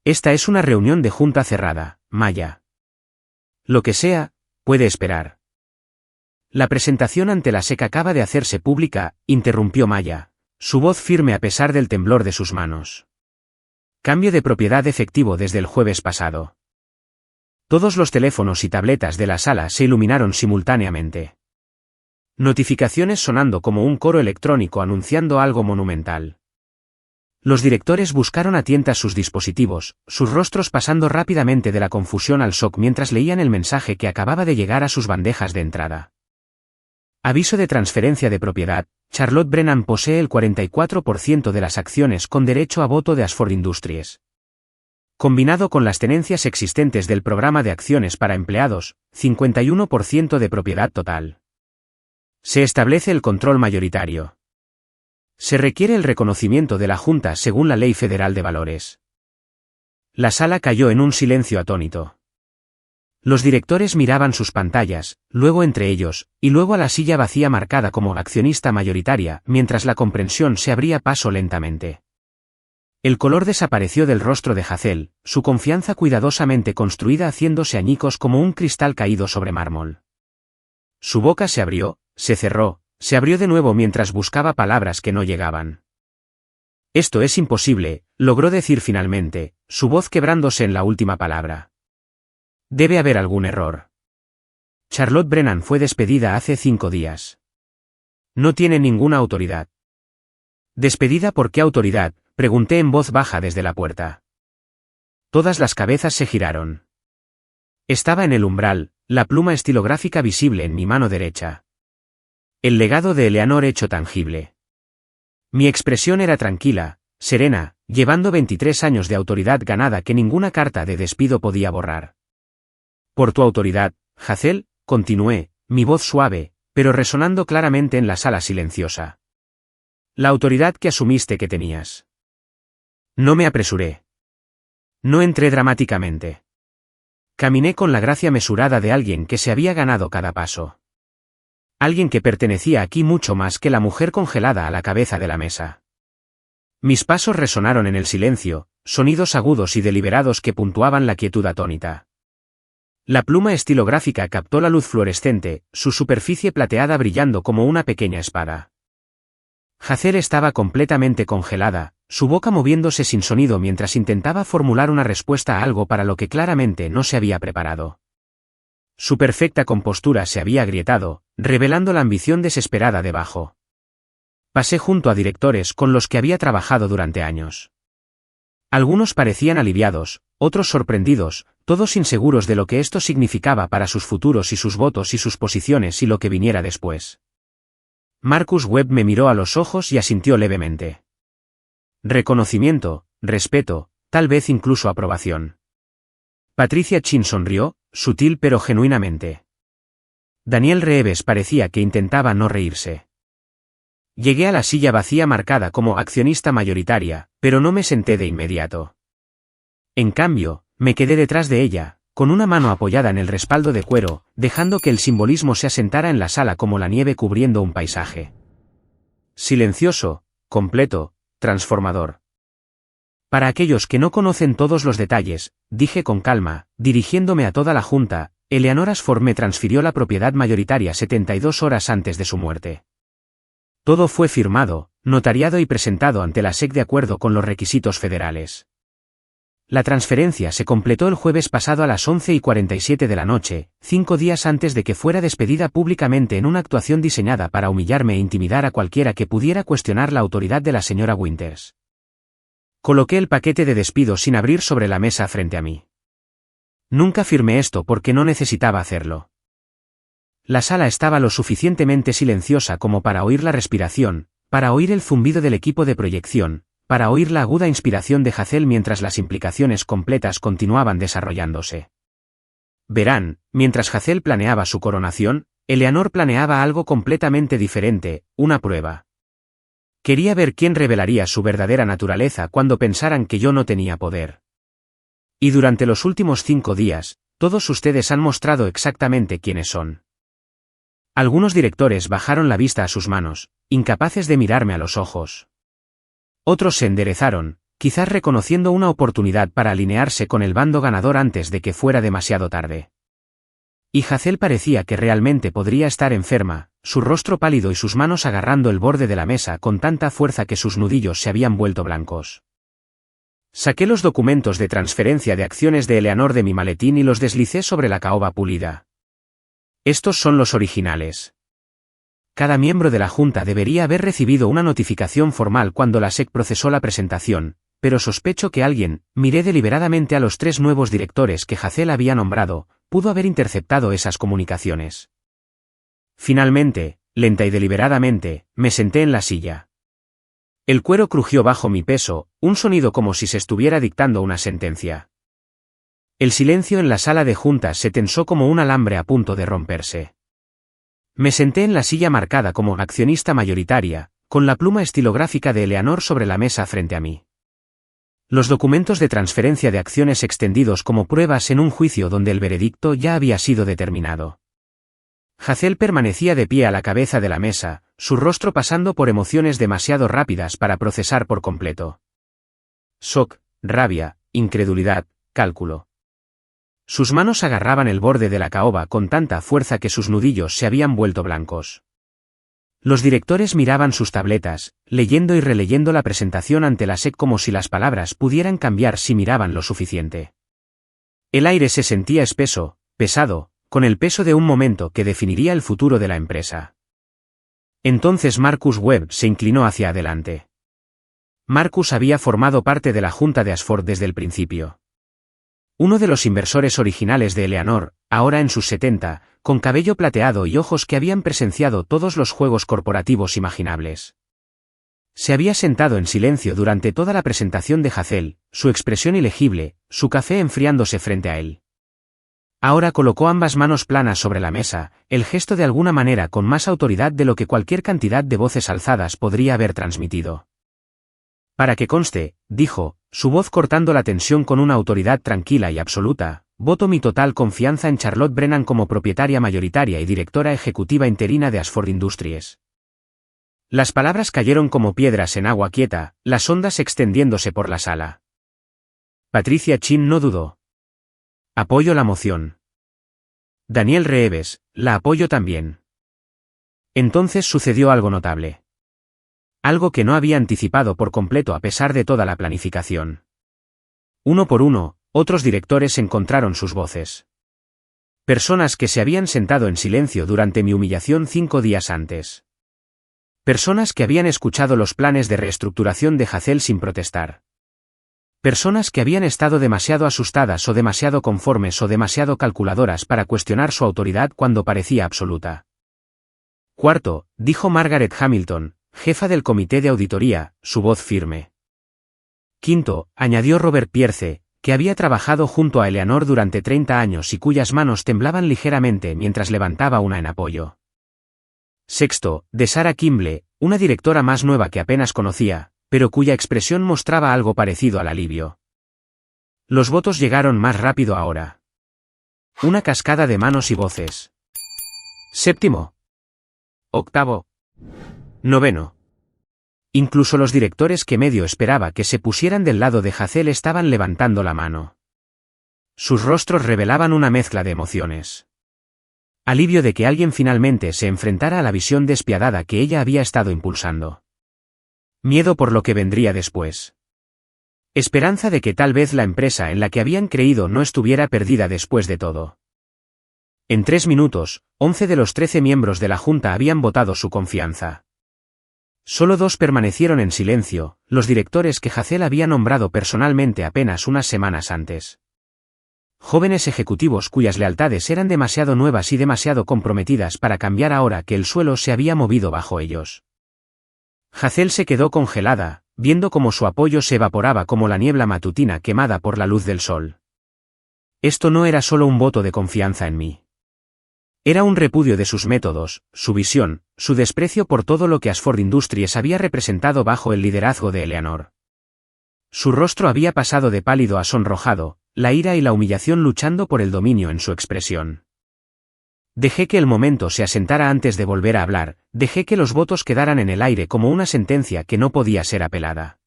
Esta es una reunión de junta cerrada, Maya. Lo que sea, puede esperar. La presentación ante la SEC acaba de hacerse pública, interrumpió Maya, su voz firme a pesar del temblor de sus manos. Cambio de propiedad efectivo desde el jueves pasado. Todos los teléfonos y tabletas de la sala se iluminaron simultáneamente. Notificaciones sonando como un coro electrónico anunciando algo monumental. Los directores buscaron a tientas sus dispositivos, sus rostros pasando rápidamente de la confusión al shock mientras leían el mensaje que acababa de llegar a sus bandejas de entrada. Aviso de transferencia de propiedad. Charlotte Brennan posee el 44% de las acciones con derecho a voto de Ashford Industries. Combinado con las tenencias existentes del programa de acciones para empleados, 51% de propiedad total. Se establece el control mayoritario. Se requiere el reconocimiento de la Junta según la Ley Federal de Valores. La sala cayó en un silencio atónito. Los directores miraban sus pantallas, luego entre ellos, y luego a la silla vacía marcada como accionista mayoritaria, mientras la comprensión se abría paso lentamente. El color desapareció del rostro de Hazel, su confianza cuidadosamente construida haciéndose añicos como un cristal caído sobre mármol. Su boca se abrió, se cerró, se abrió de nuevo mientras buscaba palabras que no llegaban. Esto es imposible, logró decir finalmente, su voz quebrándose en la última palabra. Debe haber algún error. Charlotte Brennan fue despedida hace 5 días. No tiene ninguna autoridad. ¿Despedida por qué autoridad?, pregunté en voz baja desde la puerta. Todas las cabezas se giraron. Estaba en el umbral, la pluma estilográfica visible en mi mano derecha. El legado de Eleanor hecho tangible. Mi expresión era tranquila, serena, llevando 23 años de autoridad ganada que ninguna carta de despido podía borrar. Por tu autoridad, Hazel, continué, mi voz suave, pero resonando claramente en la sala silenciosa. La autoridad que asumiste que tenías. No me apresuré. No entré dramáticamente. Caminé con la gracia mesurada de alguien que se había ganado cada paso. Alguien que pertenecía aquí mucho más que la mujer congelada a la cabeza de la mesa. Mis pasos resonaron en el silencio, sonidos agudos y deliberados que puntuaban la quietud atónita. La pluma estilográfica captó la luz fluorescente, su superficie plateada brillando como una pequeña espada. Hazel estaba completamente congelada, su boca moviéndose sin sonido mientras intentaba formular una respuesta a algo para lo que claramente no se había preparado. Su perfecta compostura se había agrietado, revelando la ambición desesperada debajo. Pasé junto a directores con los que había trabajado durante años. Algunos parecían aliviados, otros sorprendidos, todos inseguros de lo que esto significaba para sus futuros y sus votos y sus posiciones y lo que viniera después. Marcus Webb me miró a los ojos y asintió levemente. Reconocimiento, respeto, tal vez incluso aprobación. Patricia Chin sonrió, sutil pero genuinamente. Daniel Reeves parecía que intentaba no reírse. Llegué a la silla vacía marcada como accionista mayoritaria, pero no me senté de inmediato. En cambio, me quedé detrás de ella, con una mano apoyada en el respaldo de cuero, dejando que el simbolismo se asentara en la sala como la nieve cubriendo un paisaje. Silencioso, completo, transformador. Para aquellos que no conocen todos los detalles, dije con calma, dirigiéndome a toda la junta, Eleanor Ashford me transfirió la propiedad mayoritaria 72 horas antes de su muerte. Todo fue firmado, notariado y presentado ante la SEC de acuerdo con los requisitos federales. La transferencia se completó el jueves pasado a las 11:47 de la noche, 5 días antes de que fuera despedida públicamente en una actuación diseñada para humillarme e intimidar a cualquiera que pudiera cuestionar la autoridad de la señora Winters. Coloqué el paquete de despido sin abrir sobre la mesa frente a mí. Nunca firmé esto porque no necesitaba hacerlo. La sala estaba lo suficientemente silenciosa como para oír la respiración, para oír el zumbido del equipo de proyección, para oír la aguda inspiración de Hazel mientras las implicaciones completas continuaban desarrollándose. Verán, mientras Hazel planeaba su coronación, Eleanor planeaba algo completamente diferente, una prueba. Quería ver quién revelaría su verdadera naturaleza cuando pensaran que yo no tenía poder. Y durante los últimos 5 días, todos ustedes han mostrado exactamente quiénes son. Algunos directores bajaron la vista a sus manos, incapaces de mirarme a los ojos. Otros se enderezaron, quizás reconociendo una oportunidad para alinearse con el bando ganador antes de que fuera demasiado tarde. Y Hazel parecía que realmente podría estar enferma, su rostro pálido y sus manos agarrando el borde de la mesa con tanta fuerza que sus nudillos se habían vuelto blancos. Saqué los documentos de transferencia de acciones de Eleanor de mi maletín y los deslicé sobre la caoba pulida. Estos son los originales. Cada miembro de la Junta debería haber recibido una notificación formal cuando la SEC procesó la presentación, pero sospecho que alguien, miré deliberadamente a los 3 nuevos directores que Hazel había nombrado, pudo haber interceptado esas comunicaciones. Finalmente, lenta y deliberadamente, me senté en la silla. El cuero crujió bajo mi peso, un sonido como si se estuviera dictando una sentencia. El silencio en la sala de juntas se tensó como un alambre a punto de romperse. Me senté en la silla marcada como accionista mayoritaria, con la pluma estilográfica de Eleanor sobre la mesa frente a mí. Los documentos de transferencia de acciones extendidos como pruebas en un juicio donde el veredicto ya había sido determinado. Hazel permanecía de pie a la cabeza de la mesa, su rostro pasando por emociones demasiado rápidas para procesar por completo. Shock, rabia, incredulidad, cálculo. Sus manos agarraban el borde de la caoba con tanta fuerza que sus nudillos se habían vuelto blancos. Los directores miraban sus tabletas, leyendo y releyendo la presentación ante la SEC como si las palabras pudieran cambiar si miraban lo suficiente. El aire se sentía espeso, pesado, con el peso de un momento que definiría el futuro de la empresa. Entonces Marcus Webb se inclinó hacia adelante. Marcus había formado parte de la junta de Ashford desde el principio. Uno de los inversores originales de Eleanor, ahora en sus 70, con cabello plateado y ojos que habían presenciado todos los juegos corporativos imaginables. Se había sentado en silencio durante toda la presentación de Hazel, su expresión ilegible, su café enfriándose frente a él. Ahora colocó ambas manos planas sobre la mesa, el gesto de alguna manera con más autoridad de lo que cualquier cantidad de voces alzadas podría haber transmitido. Para que conste, dijo, su voz cortando la tensión con una autoridad tranquila y absoluta, voto mi total confianza en Charlotte Brennan como propietaria mayoritaria y directora ejecutiva interina de Ashford Industries. Las palabras cayeron como piedras en agua quieta, las ondas extendiéndose por la sala. Patricia Chin no dudó. Apoyo la moción. Daniel Reeves, la apoyo también. Entonces sucedió algo notable. Algo que no había anticipado por completo a pesar de toda la planificación. Uno por uno, otros directores encontraron sus voces. Personas que se habían sentado en silencio durante mi humillación 5 días antes. Personas que habían escuchado los planes de reestructuración de Hazel sin protestar. Personas que habían estado demasiado asustadas o demasiado conformes o demasiado calculadoras para cuestionar su autoridad cuando parecía absoluta. Cuarto, dijo Margaret Hamilton, jefa del comité de auditoría, su voz firme. Quinto, añadió Robert Pierce, que había trabajado junto a Eleanor durante 30 años y cuyas manos temblaban ligeramente mientras levantaba una en apoyo. Sexto, de Sarah Kimble, una directora más nueva que apenas conocía, pero cuya expresión mostraba algo parecido al alivio. Los votos llegaron más rápido ahora. Una cascada de manos y voces. Séptimo. Octavo. Noveno. Incluso los directores que medio esperaba que se pusieran del lado de Hazel estaban levantando la mano. Sus rostros revelaban una mezcla de emociones. Alivio de que alguien finalmente se enfrentara a la visión despiadada que ella había estado impulsando. Miedo por lo que vendría después. Esperanza de que tal vez la empresa en la que habían creído no estuviera perdida después de todo. En 3 minutos, 11 de los 13 miembros de la Junta habían votado su confianza. Solo 2 permanecieron en silencio, los directores que Hazel había nombrado personalmente apenas unas semanas antes. Jóvenes ejecutivos cuyas lealtades eran demasiado nuevas y demasiado comprometidas para cambiar ahora que el suelo se había movido bajo ellos. Hazel se quedó congelada, viendo cómo su apoyo se evaporaba como la niebla matutina quemada por la luz del sol. Esto no era solo un voto de confianza en mí. Era un repudio de sus métodos, su visión, su desprecio por todo lo que Ashford Industries había representado bajo el liderazgo de Eleanor. Su rostro había pasado de pálido a sonrojado, la ira y la humillación luchando por el dominio en su expresión. Dejé que el momento se asentara antes de volver a hablar, dejé que los votos quedaran en el aire como una sentencia que no podía ser apelada.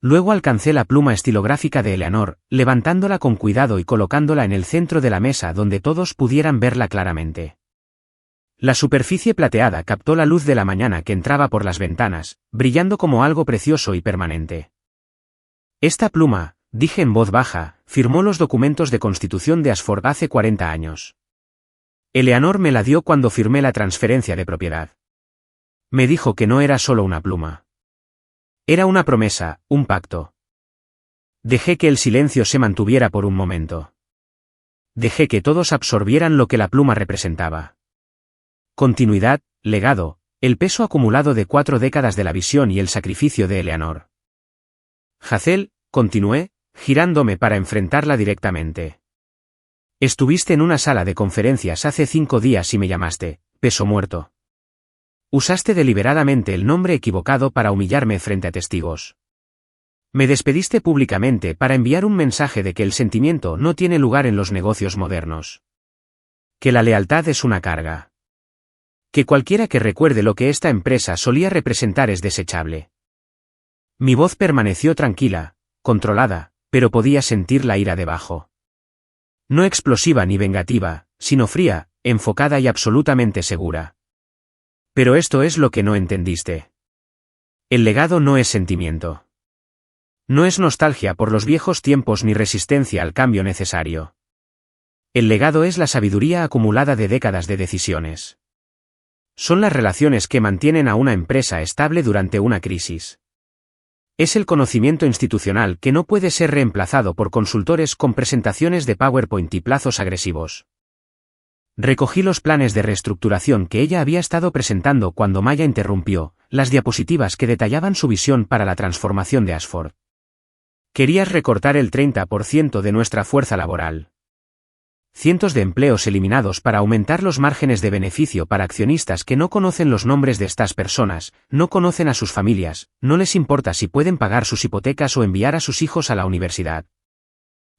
Luego alcancé la pluma estilográfica de Eleanor, levantándola con cuidado y colocándola en el centro de la mesa donde todos pudieran verla claramente. La superficie plateada captó la luz de la mañana que entraba por las ventanas, brillando como algo precioso y permanente. Esta pluma, dije en voz baja, firmó los documentos de constitución de Ashford hace 40 años. Eleanor me la dio cuando firmé la transferencia de propiedad. Me dijo que no era solo una pluma. Era una promesa, un pacto. Dejé que el silencio se mantuviera por un momento. Dejé que todos absorbieran lo que la pluma representaba. Continuidad, legado, el peso acumulado de 4 décadas de la visión y el sacrificio de Eleanor. Hazel, continué, girándome para enfrentarla directamente. Estuviste en una sala de conferencias hace 5 días y me llamaste, peso muerto. Usaste deliberadamente el nombre equivocado para humillarme frente a testigos. Me despediste públicamente para enviar un mensaje de que el sentimiento no tiene lugar en los negocios modernos. Que la lealtad es una carga. Que cualquiera que recuerde lo que esta empresa solía representar es desechable. Mi voz permaneció tranquila, controlada, pero podía sentir la ira debajo. No explosiva ni vengativa, sino fría, enfocada y absolutamente segura. Pero esto es lo que no entendiste. El legado no es sentimiento. No es nostalgia por los viejos tiempos ni resistencia al cambio necesario. El legado es la sabiduría acumulada de décadas de decisiones. Son las relaciones que mantienen a una empresa estable durante una crisis. Es el conocimiento institucional que no puede ser reemplazado por consultores con presentaciones de PowerPoint y plazos agresivos. Recogí los planes de reestructuración que ella había estado presentando cuando Maya interrumpió, las diapositivas que detallaban su visión para la transformación de Ashford. Querías recortar el 30% de nuestra fuerza laboral. Cientos de empleos eliminados para aumentar los márgenes de beneficio para accionistas que no conocen los nombres de estas personas, no conocen a sus familias, no les importa si pueden pagar sus hipotecas o enviar a sus hijos a la universidad.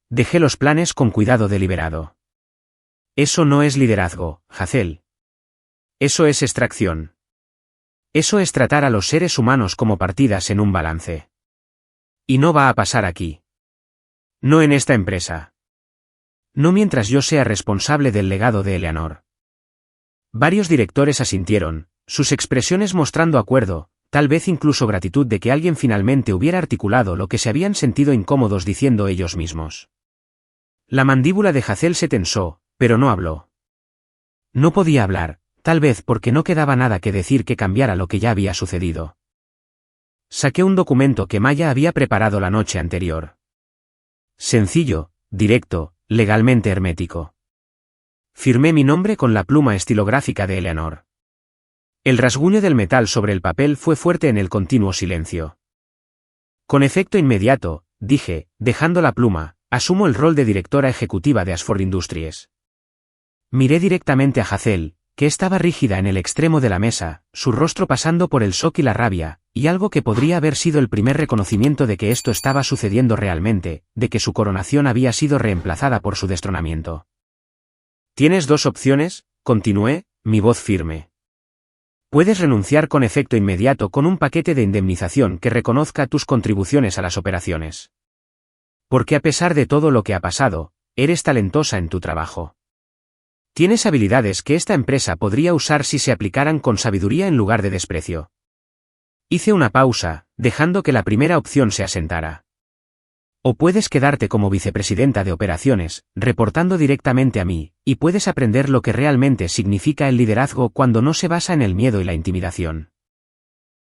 Dejé los planes con cuidado deliberado. Eso no es liderazgo, Hazel. Eso es extracción. Eso es tratar a los seres humanos como partidas en un balance. Y no va a pasar aquí. No en esta empresa. No mientras yo sea responsable del legado de Eleanor. Varios directores asintieron, sus expresiones mostrando acuerdo, tal vez incluso gratitud de que alguien finalmente hubiera articulado lo que se habían sentido incómodos diciendo ellos mismos. La mandíbula de Hazel se tensó, pero no habló. No podía hablar, tal vez porque no quedaba nada que decir que cambiara lo que ya había sucedido. Saqué un documento que Maya había preparado la noche anterior. Sencillo, directo, legalmente hermético. Firmé mi nombre con la pluma estilográfica de Eleanor. El rasguño del metal sobre el papel fue fuerte en el continuo silencio. Con efecto inmediato, dije, dejando la pluma, asumo el rol de directora ejecutiva de Ashford Industries. Miré directamente a Hazel, que estaba rígida en el extremo de la mesa, su rostro pasando por el shock y la rabia, y algo que podría haber sido el primer reconocimiento de que esto estaba sucediendo realmente, de que su coronación había sido reemplazada por su destronamiento. «Tienes dos opciones», continué, mi voz firme. Puedes renunciar con efecto inmediato con un paquete de indemnización que reconozca tus contribuciones a las operaciones. Porque a pesar de todo lo que ha pasado, eres talentosa en tu trabajo. Tienes habilidades que esta empresa podría usar si se aplicaran con sabiduría en lugar de desprecio. Hice una pausa, dejando que la primera opción se asentara. O puedes quedarte como vicepresidenta de operaciones, reportando directamente a mí, y puedes aprender lo que realmente significa el liderazgo cuando no se basa en el miedo y la intimidación.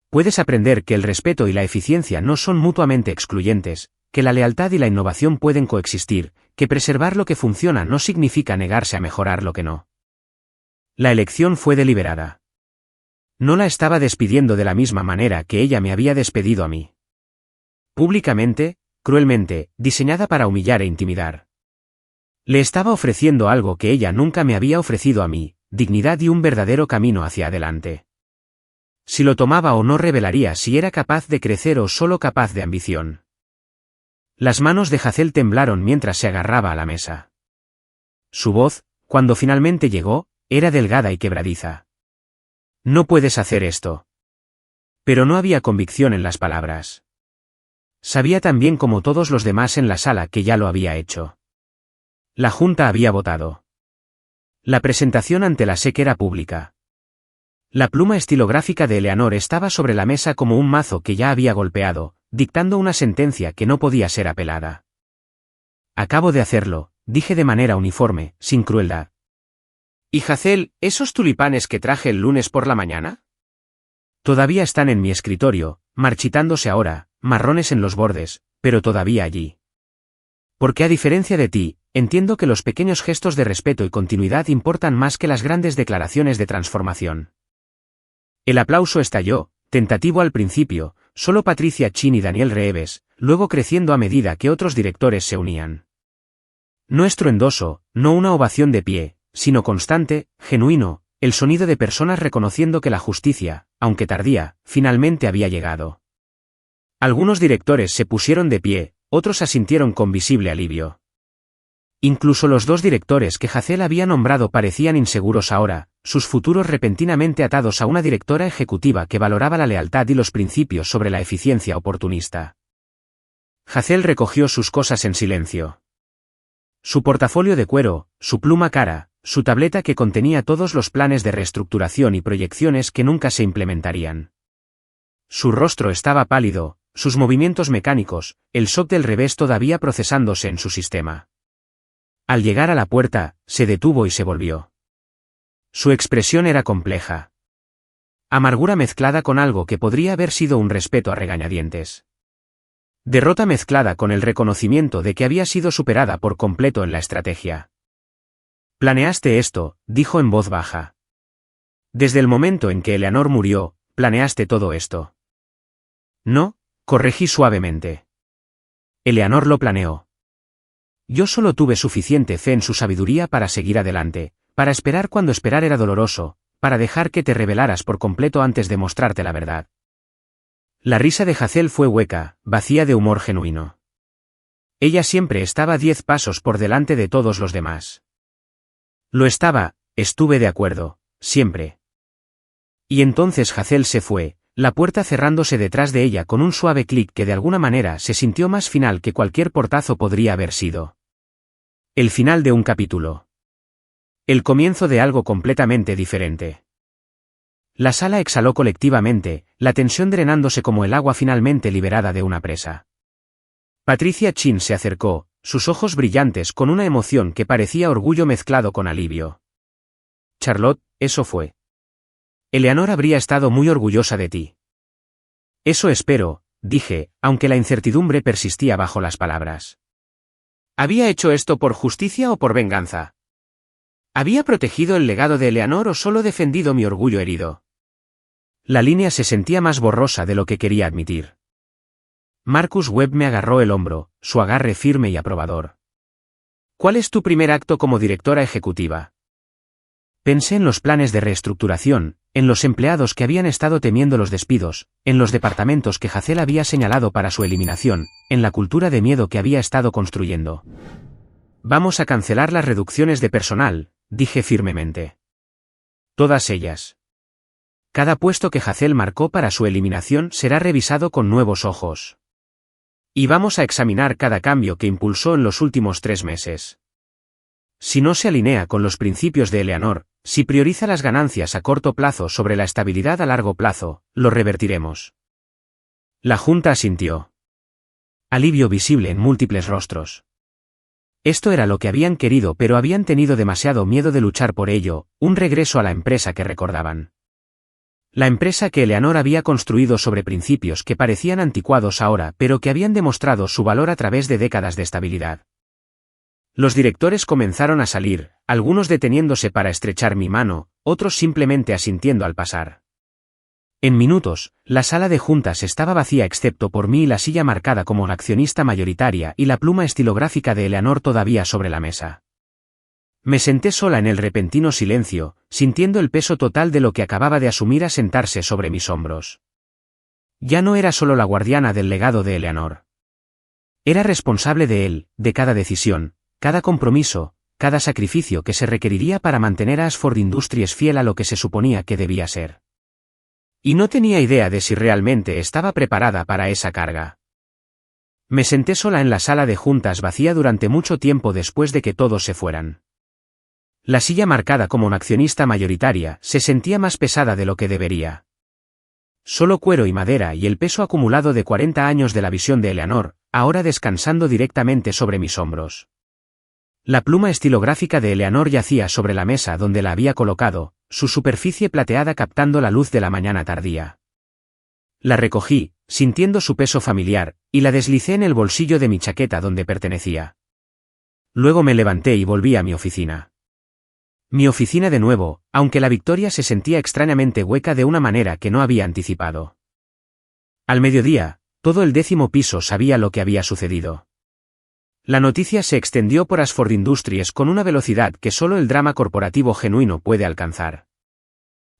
Puedes aprender que el respeto y la eficiencia no son mutuamente excluyentes, que la lealtad y la innovación pueden coexistir, que preservar lo que funciona no significa negarse a mejorar lo que no. La elección fue deliberada. No la estaba despidiendo de la misma manera que ella me había despedido a mí. Públicamente, cruelmente, diseñada para humillar e intimidar. Le estaba ofreciendo algo que ella nunca me había ofrecido a mí, dignidad y un verdadero camino hacia adelante. Si lo tomaba o no revelaría si era capaz de crecer o solo capaz de ambición. Las manos de Hazel temblaron mientras se agarraba a la mesa. Su voz, cuando finalmente llegó, era delgada y quebradiza. No puedes hacer esto. Pero no había convicción en las palabras. Sabía tan bien como todos los demás en la sala que ya lo había hecho. La junta había votado. La presentación ante la SEC era pública. La pluma estilográfica de Eleanor estaba sobre la mesa como un mazo que ya había golpeado, dictando una sentencia que no podía ser apelada. Acabo de hacerlo, dije de manera uniforme, sin crueldad. ¿Y Hazel, esos tulipanes que traje el lunes por la mañana? Todavía están en mi escritorio, marchitándose ahora, marrones en los bordes, pero todavía allí. Porque a diferencia de ti, entiendo que los pequeños gestos de respeto y continuidad importan más que las grandes declaraciones de transformación. El aplauso estalló, tentativo al principio, solo Patricia Chin y Daniel Reeves, luego creciendo a medida que otros directores se unían. No estruendoso, no una ovación de pie, sino constante, genuino, el sonido de personas reconociendo que la justicia, aunque tardía, finalmente había llegado. Algunos directores se pusieron de pie, otros asintieron con visible alivio. Incluso los dos directores que Hazel había nombrado parecían inseguros ahora, sus futuros repentinamente atados a una directora ejecutiva que valoraba la lealtad y los principios sobre la eficiencia oportunista. Hazel recogió sus cosas en silencio. Su portafolio de cuero, su pluma cara, su tableta que contenía todos los planes de reestructuración y proyecciones que nunca se implementarían. Su rostro estaba pálido, sus movimientos mecánicos, el shock del revés todavía procesándose en su sistema. Al llegar a la puerta, se detuvo y se volvió. Su expresión era compleja. Amargura mezclada con algo que podría haber sido un respeto a regañadientes. Derrota mezclada con el reconocimiento de que había sido superada por completo en la estrategia. Planeaste esto, dijo en voz baja. Desde el momento en que Eleanor murió, planeaste todo esto. No, corregí suavemente. Eleanor lo planeó. Yo solo tuve suficiente fe en su sabiduría para seguir adelante, para esperar cuando esperar era doloroso, para dejar que te rebelaras por completo antes de mostrarte la verdad. La risa de Hazel fue hueca, vacía de humor genuino. Ella siempre estaba 10 pasos por delante de todos los demás. Lo estaba, estuve de acuerdo, siempre. Y entonces Hazel se fue, la puerta cerrándose detrás de ella con un suave clic que de alguna manera se sintió más final que cualquier portazo podría haber sido. El final de un capítulo. El comienzo de algo completamente diferente. La sala exhaló colectivamente, la tensión drenándose como el agua finalmente liberada de una presa. Patricia Chin se acercó, sus ojos brillantes con una emoción que parecía orgullo mezclado con alivio. Charlotte, eso fue. Eleanor habría estado muy orgullosa de ti. Eso espero, dije, aunque la incertidumbre persistía bajo las palabras. ¿Había hecho esto por justicia o por venganza? ¿Había protegido el legado de Eleanor o solo defendido mi orgullo herido? La línea se sentía más borrosa de lo que quería admitir. Marcus Webb me agarró el hombro, su agarre firme y aprobador. ¿Cuál es tu primer acto como directora ejecutiva? Pensé en los planes de reestructuración, en los empleados que habían estado temiendo los despidos, en los departamentos que Hazel había señalado para su eliminación, en la cultura de miedo que había estado construyendo. Vamos a cancelar las reducciones de personal, dije firmemente. Todas ellas. Cada puesto que Hazel marcó para su eliminación será revisado con nuevos ojos. Y vamos a examinar cada cambio que impulsó en los últimos 3 meses. Si no se alinea con los principios de Eleanor, si prioriza las ganancias a corto plazo sobre la estabilidad a largo plazo, lo revertiremos. La Junta asintió. Alivio visible en múltiples rostros. Esto era lo que habían querido, pero habían tenido demasiado miedo de luchar por ello, un regreso a la empresa que recordaban. La empresa que Eleanor había construido sobre principios que parecían anticuados ahora, pero que habían demostrado su valor a través de décadas de estabilidad. Los directores comenzaron a salir, algunos deteniéndose para estrechar mi mano, otros simplemente asintiendo al pasar. En minutos, la sala de juntas estaba vacía excepto por mí y la silla marcada como accionista mayoritaria y la pluma estilográfica de Eleanor todavía sobre la mesa. Me senté sola en el repentino silencio, sintiendo el peso total de lo que acababa de asumir asentarse sobre mis hombros. Ya no era solo la guardiana del legado de Eleanor. Era responsable de él, de cada decisión, cada compromiso, cada sacrificio que se requeriría para mantener a Ashford Industries fiel a lo que se suponía que debía ser. Y no tenía idea de si realmente estaba preparada para esa carga. Me senté sola en la sala de juntas vacía durante mucho tiempo después de que todos se fueran. La silla marcada como una accionista mayoritaria se sentía más pesada de lo que debería. Solo cuero y madera y el peso acumulado de 40 años de la visión de Eleanor, ahora descansando directamente sobre mis hombros. La pluma estilográfica de Eleanor yacía sobre la mesa donde la había colocado, su superficie plateada captando la luz de la mañana tardía. La recogí, sintiendo su peso familiar, y la deslicé en el bolsillo de mi chaqueta donde pertenecía. Luego me levanté y volví a mi oficina. Mi oficina de nuevo, aunque la victoria se sentía extrañamente hueca de una manera que no había anticipado. Al mediodía, todo el 10º piso sabía lo que había sucedido. La noticia se extendió por Ashford Industries con una velocidad que solo el drama corporativo genuino puede alcanzar.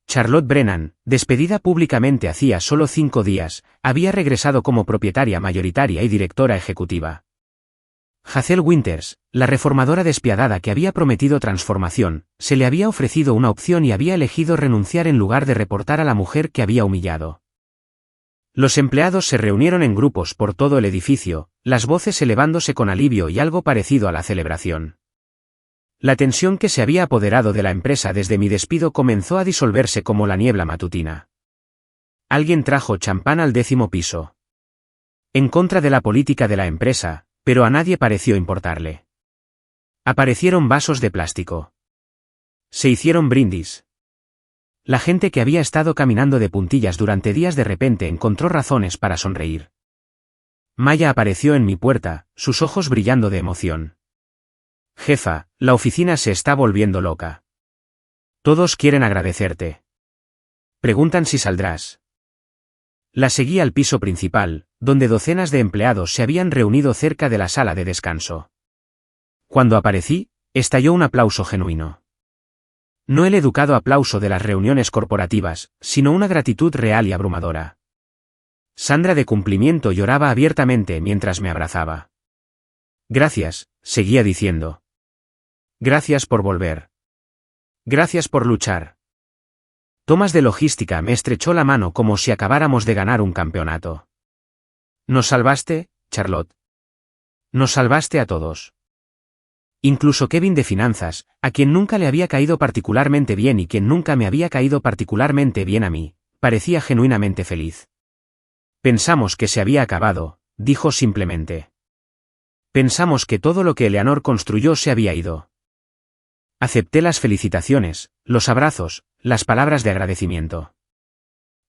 Charlotte Brennan, despedida públicamente hacía solo 5 días, había regresado como propietaria mayoritaria y directora ejecutiva. Hazel Winters, la reformadora despiadada que había prometido transformación, se le había ofrecido una opción y había elegido renunciar en lugar de reportar a la mujer que había humillado. Los empleados se reunieron en grupos por todo el edificio, las voces elevándose con alivio y algo parecido a la celebración. La tensión que se había apoderado de la empresa desde mi despido comenzó a disolverse como la niebla matutina. Alguien trajo champán al 10º piso. En contra de la política de la empresa, pero a nadie pareció importarle. Aparecieron vasos de plástico. Se hicieron brindis. La gente que había estado caminando de puntillas durante días de repente encontró razones para sonreír. Maya apareció en mi puerta, sus ojos brillando de emoción. Jefa, la oficina se está volviendo loca. Todos quieren agradecerte. Preguntan si saldrás. La seguí al piso principal, donde docenas de empleados se habían reunido cerca de la sala de descanso. Cuando aparecí, estalló un aplauso genuino. No el educado aplauso de las reuniones corporativas, sino una gratitud real y abrumadora. Sandra de cumplimiento lloraba abiertamente mientras me abrazaba. Gracias, seguía diciendo. Gracias por volver. Gracias por luchar. Tomás de logística me estrechó la mano como si acabáramos de ganar un campeonato. Nos salvaste, Charlotte. Nos salvaste a todos. Incluso Kevin de finanzas, a quien nunca le había caído particularmente bien y quien nunca me había caído particularmente bien a mí, parecía genuinamente feliz. Pensamos que se había acabado, dijo simplemente. Pensamos que todo lo que Eleanor construyó se había ido. Acepté las felicitaciones, los abrazos, las palabras de agradecimiento.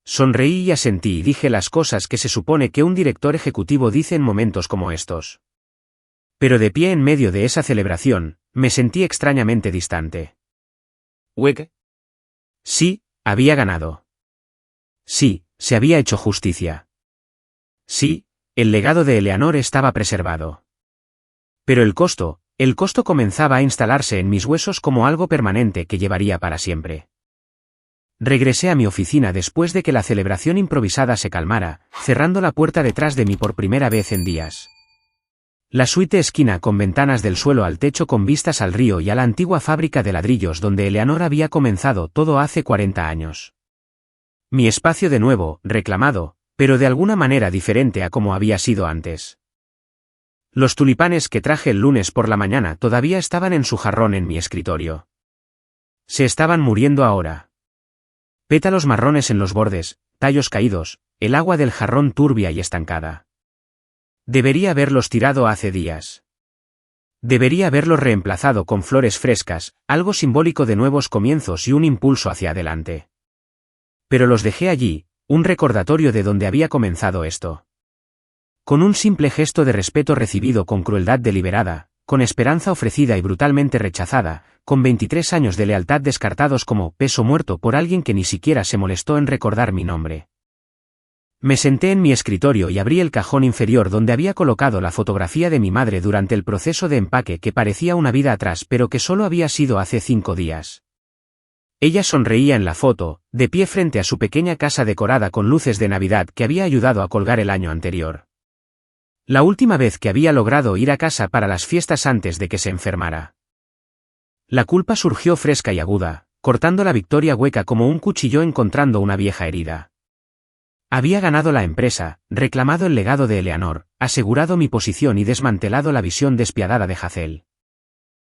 Sonreí y asentí y dije las cosas que se supone que un director ejecutivo dice en momentos como estos. Pero de pie en medio de esa celebración, me sentí extrañamente distante. ¿Weg? Sí, había ganado. Sí, se había hecho justicia. Sí, el legado de Eleanor estaba preservado. Pero el costo comenzaba a instalarse en mis huesos como algo permanente que llevaría para siempre. Regresé a mi oficina después de que la celebración improvisada se calmara, cerrando la puerta detrás de mí por primera vez en días. La suite esquina con ventanas del suelo al techo con vistas al río y a la antigua fábrica de ladrillos donde Eleanor había comenzado todo hace 40 años. Mi espacio de nuevo, reclamado, pero de alguna manera diferente a como había sido antes. Los tulipanes que traje el lunes por la mañana todavía estaban en su jarrón en mi escritorio. Se estaban muriendo ahora. Pétalos marrones en los bordes, tallos caídos, el agua del jarrón turbia y estancada. Debería haberlos tirado hace días. Debería haberlos reemplazado con flores frescas, algo simbólico de nuevos comienzos y un impulso hacia adelante. Pero los dejé allí, un recordatorio de dónde había comenzado esto. Con un simple gesto de respeto recibido con crueldad deliberada, con esperanza ofrecida y brutalmente rechazada, con 23 años de lealtad descartados como peso muerto por alguien que ni siquiera se molestó en recordar mi nombre. Me senté en mi escritorio y abrí el cajón inferior donde había colocado la fotografía de mi madre durante el proceso de empaque que parecía una vida atrás pero que solo había sido hace 5 días. Ella sonreía en la foto, de pie frente a su pequeña casa decorada con luces de Navidad que había ayudado a colgar el año anterior. La última vez que había logrado ir a casa para las fiestas antes de que se enfermara. La culpa surgió fresca y aguda, cortando la victoria hueca como un cuchillo encontrando una vieja herida. Había ganado la empresa, reclamado el legado de Eleanor, asegurado mi posición y desmantelado la visión despiadada de Hazel.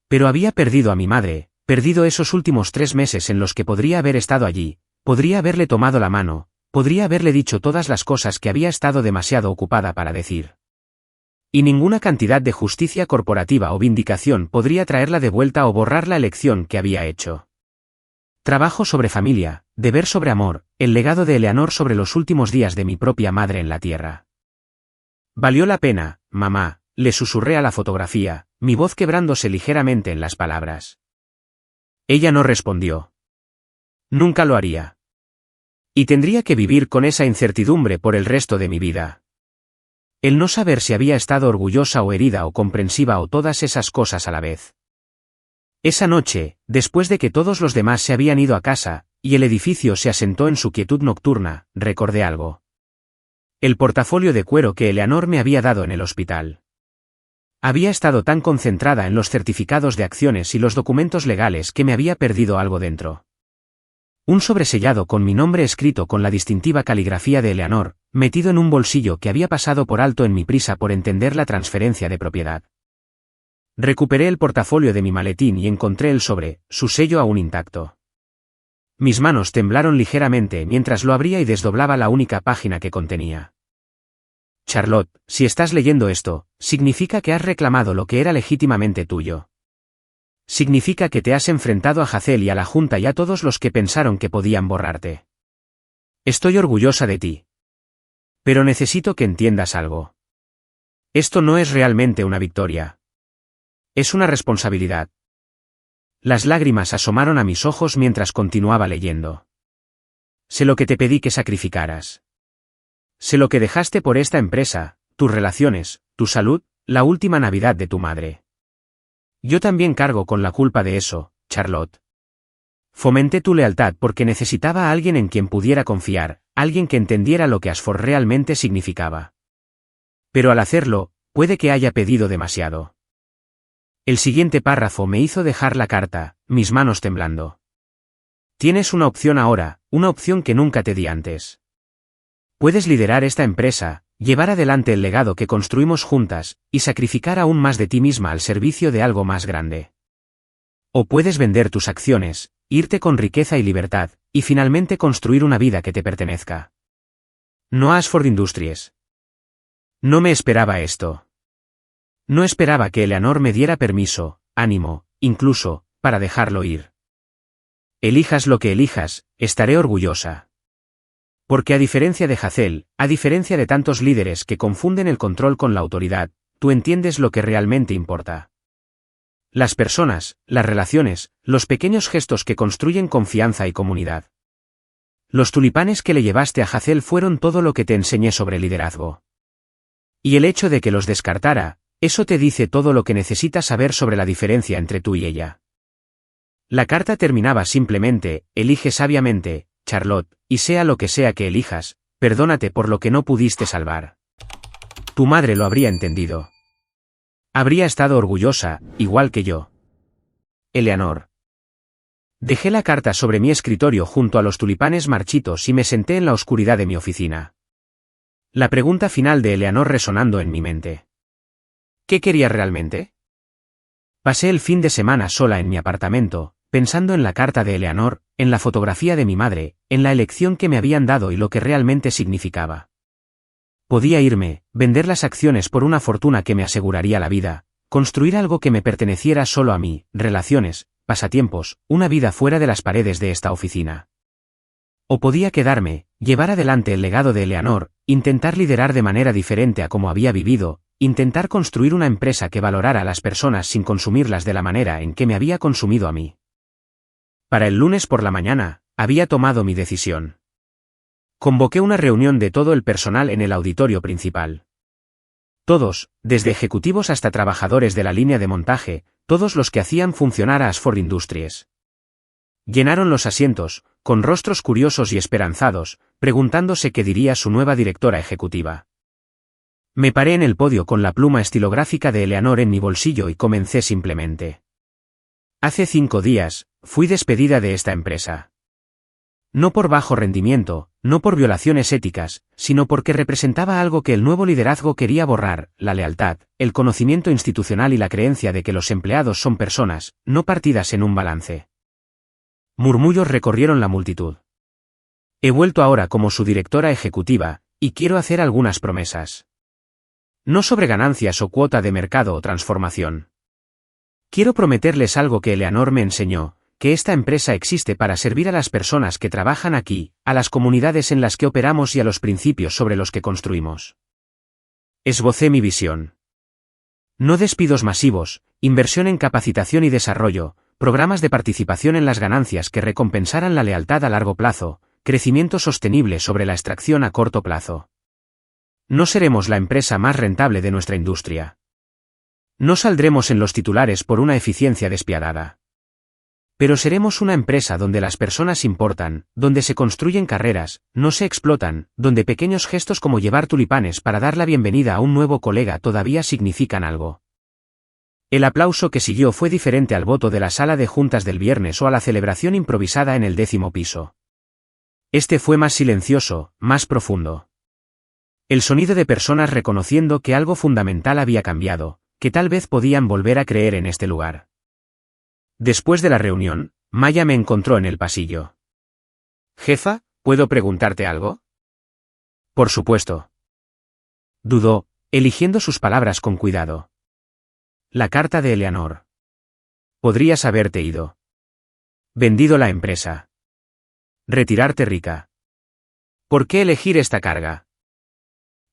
Pero había perdido a mi madre, perdido esos últimos 3 meses en los que podría haber estado allí, podría haberle tomado la mano, podría haberle dicho todas las cosas que había estado demasiado ocupada para decir. Y ninguna cantidad de justicia corporativa o vindicación podría traerla de vuelta o borrar la elección que había hecho. Trabajo sobre familia, deber sobre amor, el legado de Eleanor sobre los últimos días de mi propia madre en la tierra. Valió la pena, mamá, le susurré a la fotografía, mi voz quebrándose ligeramente en las palabras. Ella no respondió. Nunca lo haría. Y tendría que vivir con esa incertidumbre por el resto de mi vida. El no saber si había estado orgullosa o herida o comprensiva o todas esas cosas a la vez. Esa noche, después de que todos los demás se habían ido a casa, y el edificio se asentó en su quietud nocturna, recordé algo. El portafolio de cuero que Eleanor me había dado en el hospital. Había estado tan concentrada en los certificados de acciones y los documentos legales que me había perdido algo dentro. Un sobresellado con mi nombre escrito con la distintiva caligrafía de Eleanor, metido en un bolsillo que había pasado por alto en mi prisa por entender la transferencia de propiedad. Recuperé el portafolio de mi maletín y encontré el sobre, su sello aún intacto. Mis manos temblaron ligeramente mientras lo abría y desdoblaba la única página que contenía. Charlotte, si estás leyendo esto, significa que has reclamado lo que era legítimamente tuyo. Significa que te has enfrentado a Hazel y a la Junta y a todos los que pensaron que podían borrarte. Estoy orgullosa de ti. Pero necesito que entiendas algo. Esto no es realmente una victoria. Es una responsabilidad. Las lágrimas asomaron a mis ojos mientras continuaba leyendo. Sé lo que te pedí que sacrificaras. Sé lo que dejaste por esta empresa, tus relaciones, tu salud, la última Navidad de tu madre. Yo también cargo con la culpa de eso, Charlotte. Fomenté tu lealtad porque necesitaba a alguien en quien pudiera confiar, alguien que entendiera lo que Ashford realmente significaba. Pero al hacerlo, puede que haya pedido demasiado. El siguiente párrafo me hizo dejar la carta, mis manos temblando. Tienes una opción ahora, una opción que nunca te di antes. Puedes liderar esta empresa, llevar adelante el legado que construimos juntas, y sacrificar aún más de ti misma al servicio de algo más grande. O puedes vender tus acciones, irte con riqueza y libertad, y finalmente construir una vida que te pertenezca. No a Ashford Industries. No me esperaba esto. No esperaba que Eleanor me diera permiso, ánimo, incluso, para dejarlo ir. Elijas lo que elijas, estaré orgullosa. Porque a diferencia de Hazel, a diferencia de tantos líderes que confunden el control con la autoridad, tú entiendes lo que realmente importa. Las personas, las relaciones, los pequeños gestos que construyen confianza y comunidad. Los tulipanes que le llevaste a Hazel fueron todo lo que te enseñé sobre liderazgo. Y el hecho de que los descartara, eso te dice todo lo que necesitas saber sobre la diferencia entre tú y ella. La carta terminaba simplemente: elige sabiamente, Charlotte, y sea lo que sea que elijas, perdónate por lo que no pudiste salvar. Tu madre lo habría entendido. Habría estado orgullosa, igual que yo. Eleanor. Dejé la carta sobre mi escritorio junto a los tulipanes marchitos y me senté en la oscuridad de mi oficina. La pregunta final de Eleanor resonando en mi mente. ¿Qué quería realmente? Pasé el fin de semana sola en mi apartamento, pensando en la carta de Eleanor, en la fotografía de mi madre, en la elección que me habían dado y lo que realmente significaba. Podía irme, vender las acciones por una fortuna que me aseguraría la vida, construir algo que me perteneciera solo a mí, relaciones, pasatiempos, una vida fuera de las paredes de esta oficina. O podía quedarme, llevar adelante el legado de Eleanor, intentar liderar de manera diferente a como había vivido, intentar construir una empresa que valorara a las personas sin consumirlas de la manera en que me había consumido a mí. Para el lunes por la mañana, había tomado mi decisión. Convoqué una reunión de todo el personal en el auditorio principal. Todos, desde ejecutivos hasta trabajadores de la línea de montaje, todos los que hacían funcionar a Ashford Industries. Llenaron los asientos, con rostros curiosos y esperanzados, preguntándose qué diría su nueva directora ejecutiva. Me paré en el podio con la pluma estilográfica de Eleanor en mi bolsillo y comencé simplemente. Hace 5 días, fui despedida de esta empresa. No por bajo rendimiento, no por violaciones éticas, sino porque representaba algo que el nuevo liderazgo quería borrar: la lealtad, el conocimiento institucional y la creencia de que los empleados son personas, no partidas en un balance. Murmullos recorrieron la multitud. He vuelto ahora como su directora ejecutiva, y quiero hacer algunas promesas. No sobre ganancias o cuota de mercado o transformación. Quiero prometerles algo que Eleanor me enseñó: que esta empresa existe para servir a las personas que trabajan aquí, a las comunidades en las que operamos y a los principios sobre los que construimos. Esbocé mi visión. No despidos masivos, inversión en capacitación y desarrollo, programas de participación en las ganancias que recompensaran la lealtad a largo plazo, crecimiento sostenible sobre la extracción a corto plazo. No seremos la empresa más rentable de nuestra industria. No saldremos en los titulares por una eficiencia despiadada. Pero seremos una empresa donde las personas importan, donde se construyen carreras, no se explotan, donde pequeños gestos como llevar tulipanes para dar la bienvenida a un nuevo colega todavía significan algo. El aplauso que siguió fue diferente al voto de la sala de juntas del viernes o a la celebración improvisada en el 10º piso. Este fue más silencioso, más profundo. El sonido de personas reconociendo que algo fundamental había cambiado, que tal vez podían volver a creer en este lugar. Después de la reunión, Maya me encontró en el pasillo. «Jefa, ¿puedo preguntarte algo?» «Por supuesto». Dudó, eligiendo sus palabras con cuidado. «La carta de Eleanor. Podrías haberte ido. Vendido la empresa. Retirarte rica. ¿Por qué elegir esta carga?»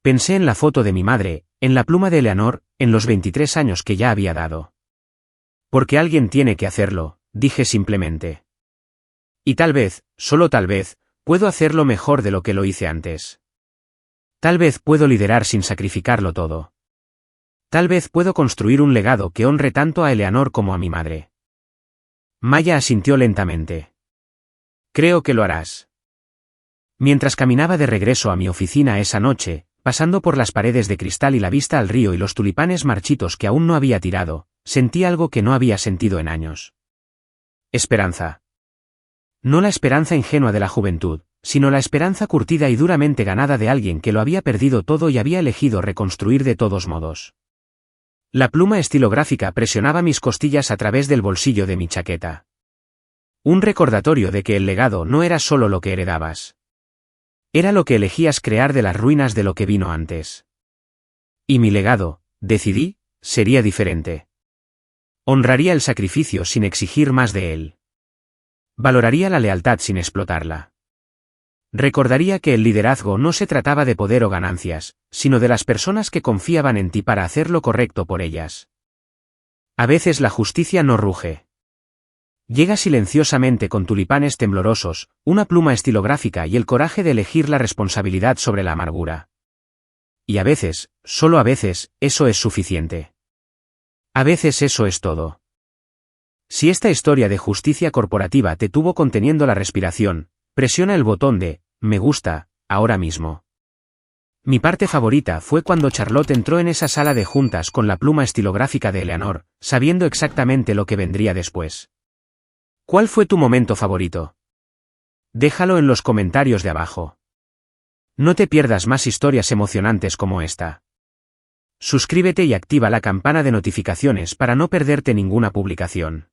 Pensé en la foto de mi madre, en la pluma de Eleanor, en los 23 años que ya había dado. Porque alguien tiene que hacerlo, dije simplemente. Y tal vez, solo tal vez, puedo hacerlo mejor de lo que lo hice antes. Tal vez puedo liderar sin sacrificarlo todo. Tal vez puedo construir un legado que honre tanto a Eleanor como a mi madre. Maya asintió lentamente. Creo que lo harás. Mientras caminaba de regreso a mi oficina esa noche, pasando por las paredes de cristal y la vista al río y los tulipanes marchitos que aún no había tirado, sentí algo que no había sentido en años. Esperanza. No la esperanza ingenua de la juventud, sino la esperanza curtida y duramente ganada de alguien que lo había perdido todo y había elegido reconstruir de todos modos. La pluma estilográfica presionaba mis costillas a través del bolsillo de mi chaqueta. Un recordatorio de que el legado no era solo lo que heredabas. Era lo que elegías crear de las ruinas de lo que vino antes. Y mi legado, decidí, sería diferente. Honraría el sacrificio sin exigir más de él. Valoraría la lealtad sin explotarla. Recordaría que el liderazgo no se trataba de poder o ganancias, sino de las personas que confiaban en ti para hacer lo correcto por ellas. A veces la justicia no ruge. Llega silenciosamente con tulipanes temblorosos, una pluma estilográfica y el coraje de elegir la responsabilidad sobre la amargura. Y a veces, solo a veces, eso es suficiente. A veces eso es todo. Si esta historia de justicia corporativa te tuvo conteniendo la respiración, presiona el botón de me gusta, ahora mismo. Mi parte favorita fue cuando Charlotte entró en esa sala de juntas con la pluma estilográfica de Eleanor, sabiendo exactamente lo que vendría después. ¿Cuál fue tu momento favorito? Déjalo en los comentarios de abajo. No te pierdas más historias emocionantes como esta. Suscríbete y activa la campana de notificaciones para no perderte ninguna publicación.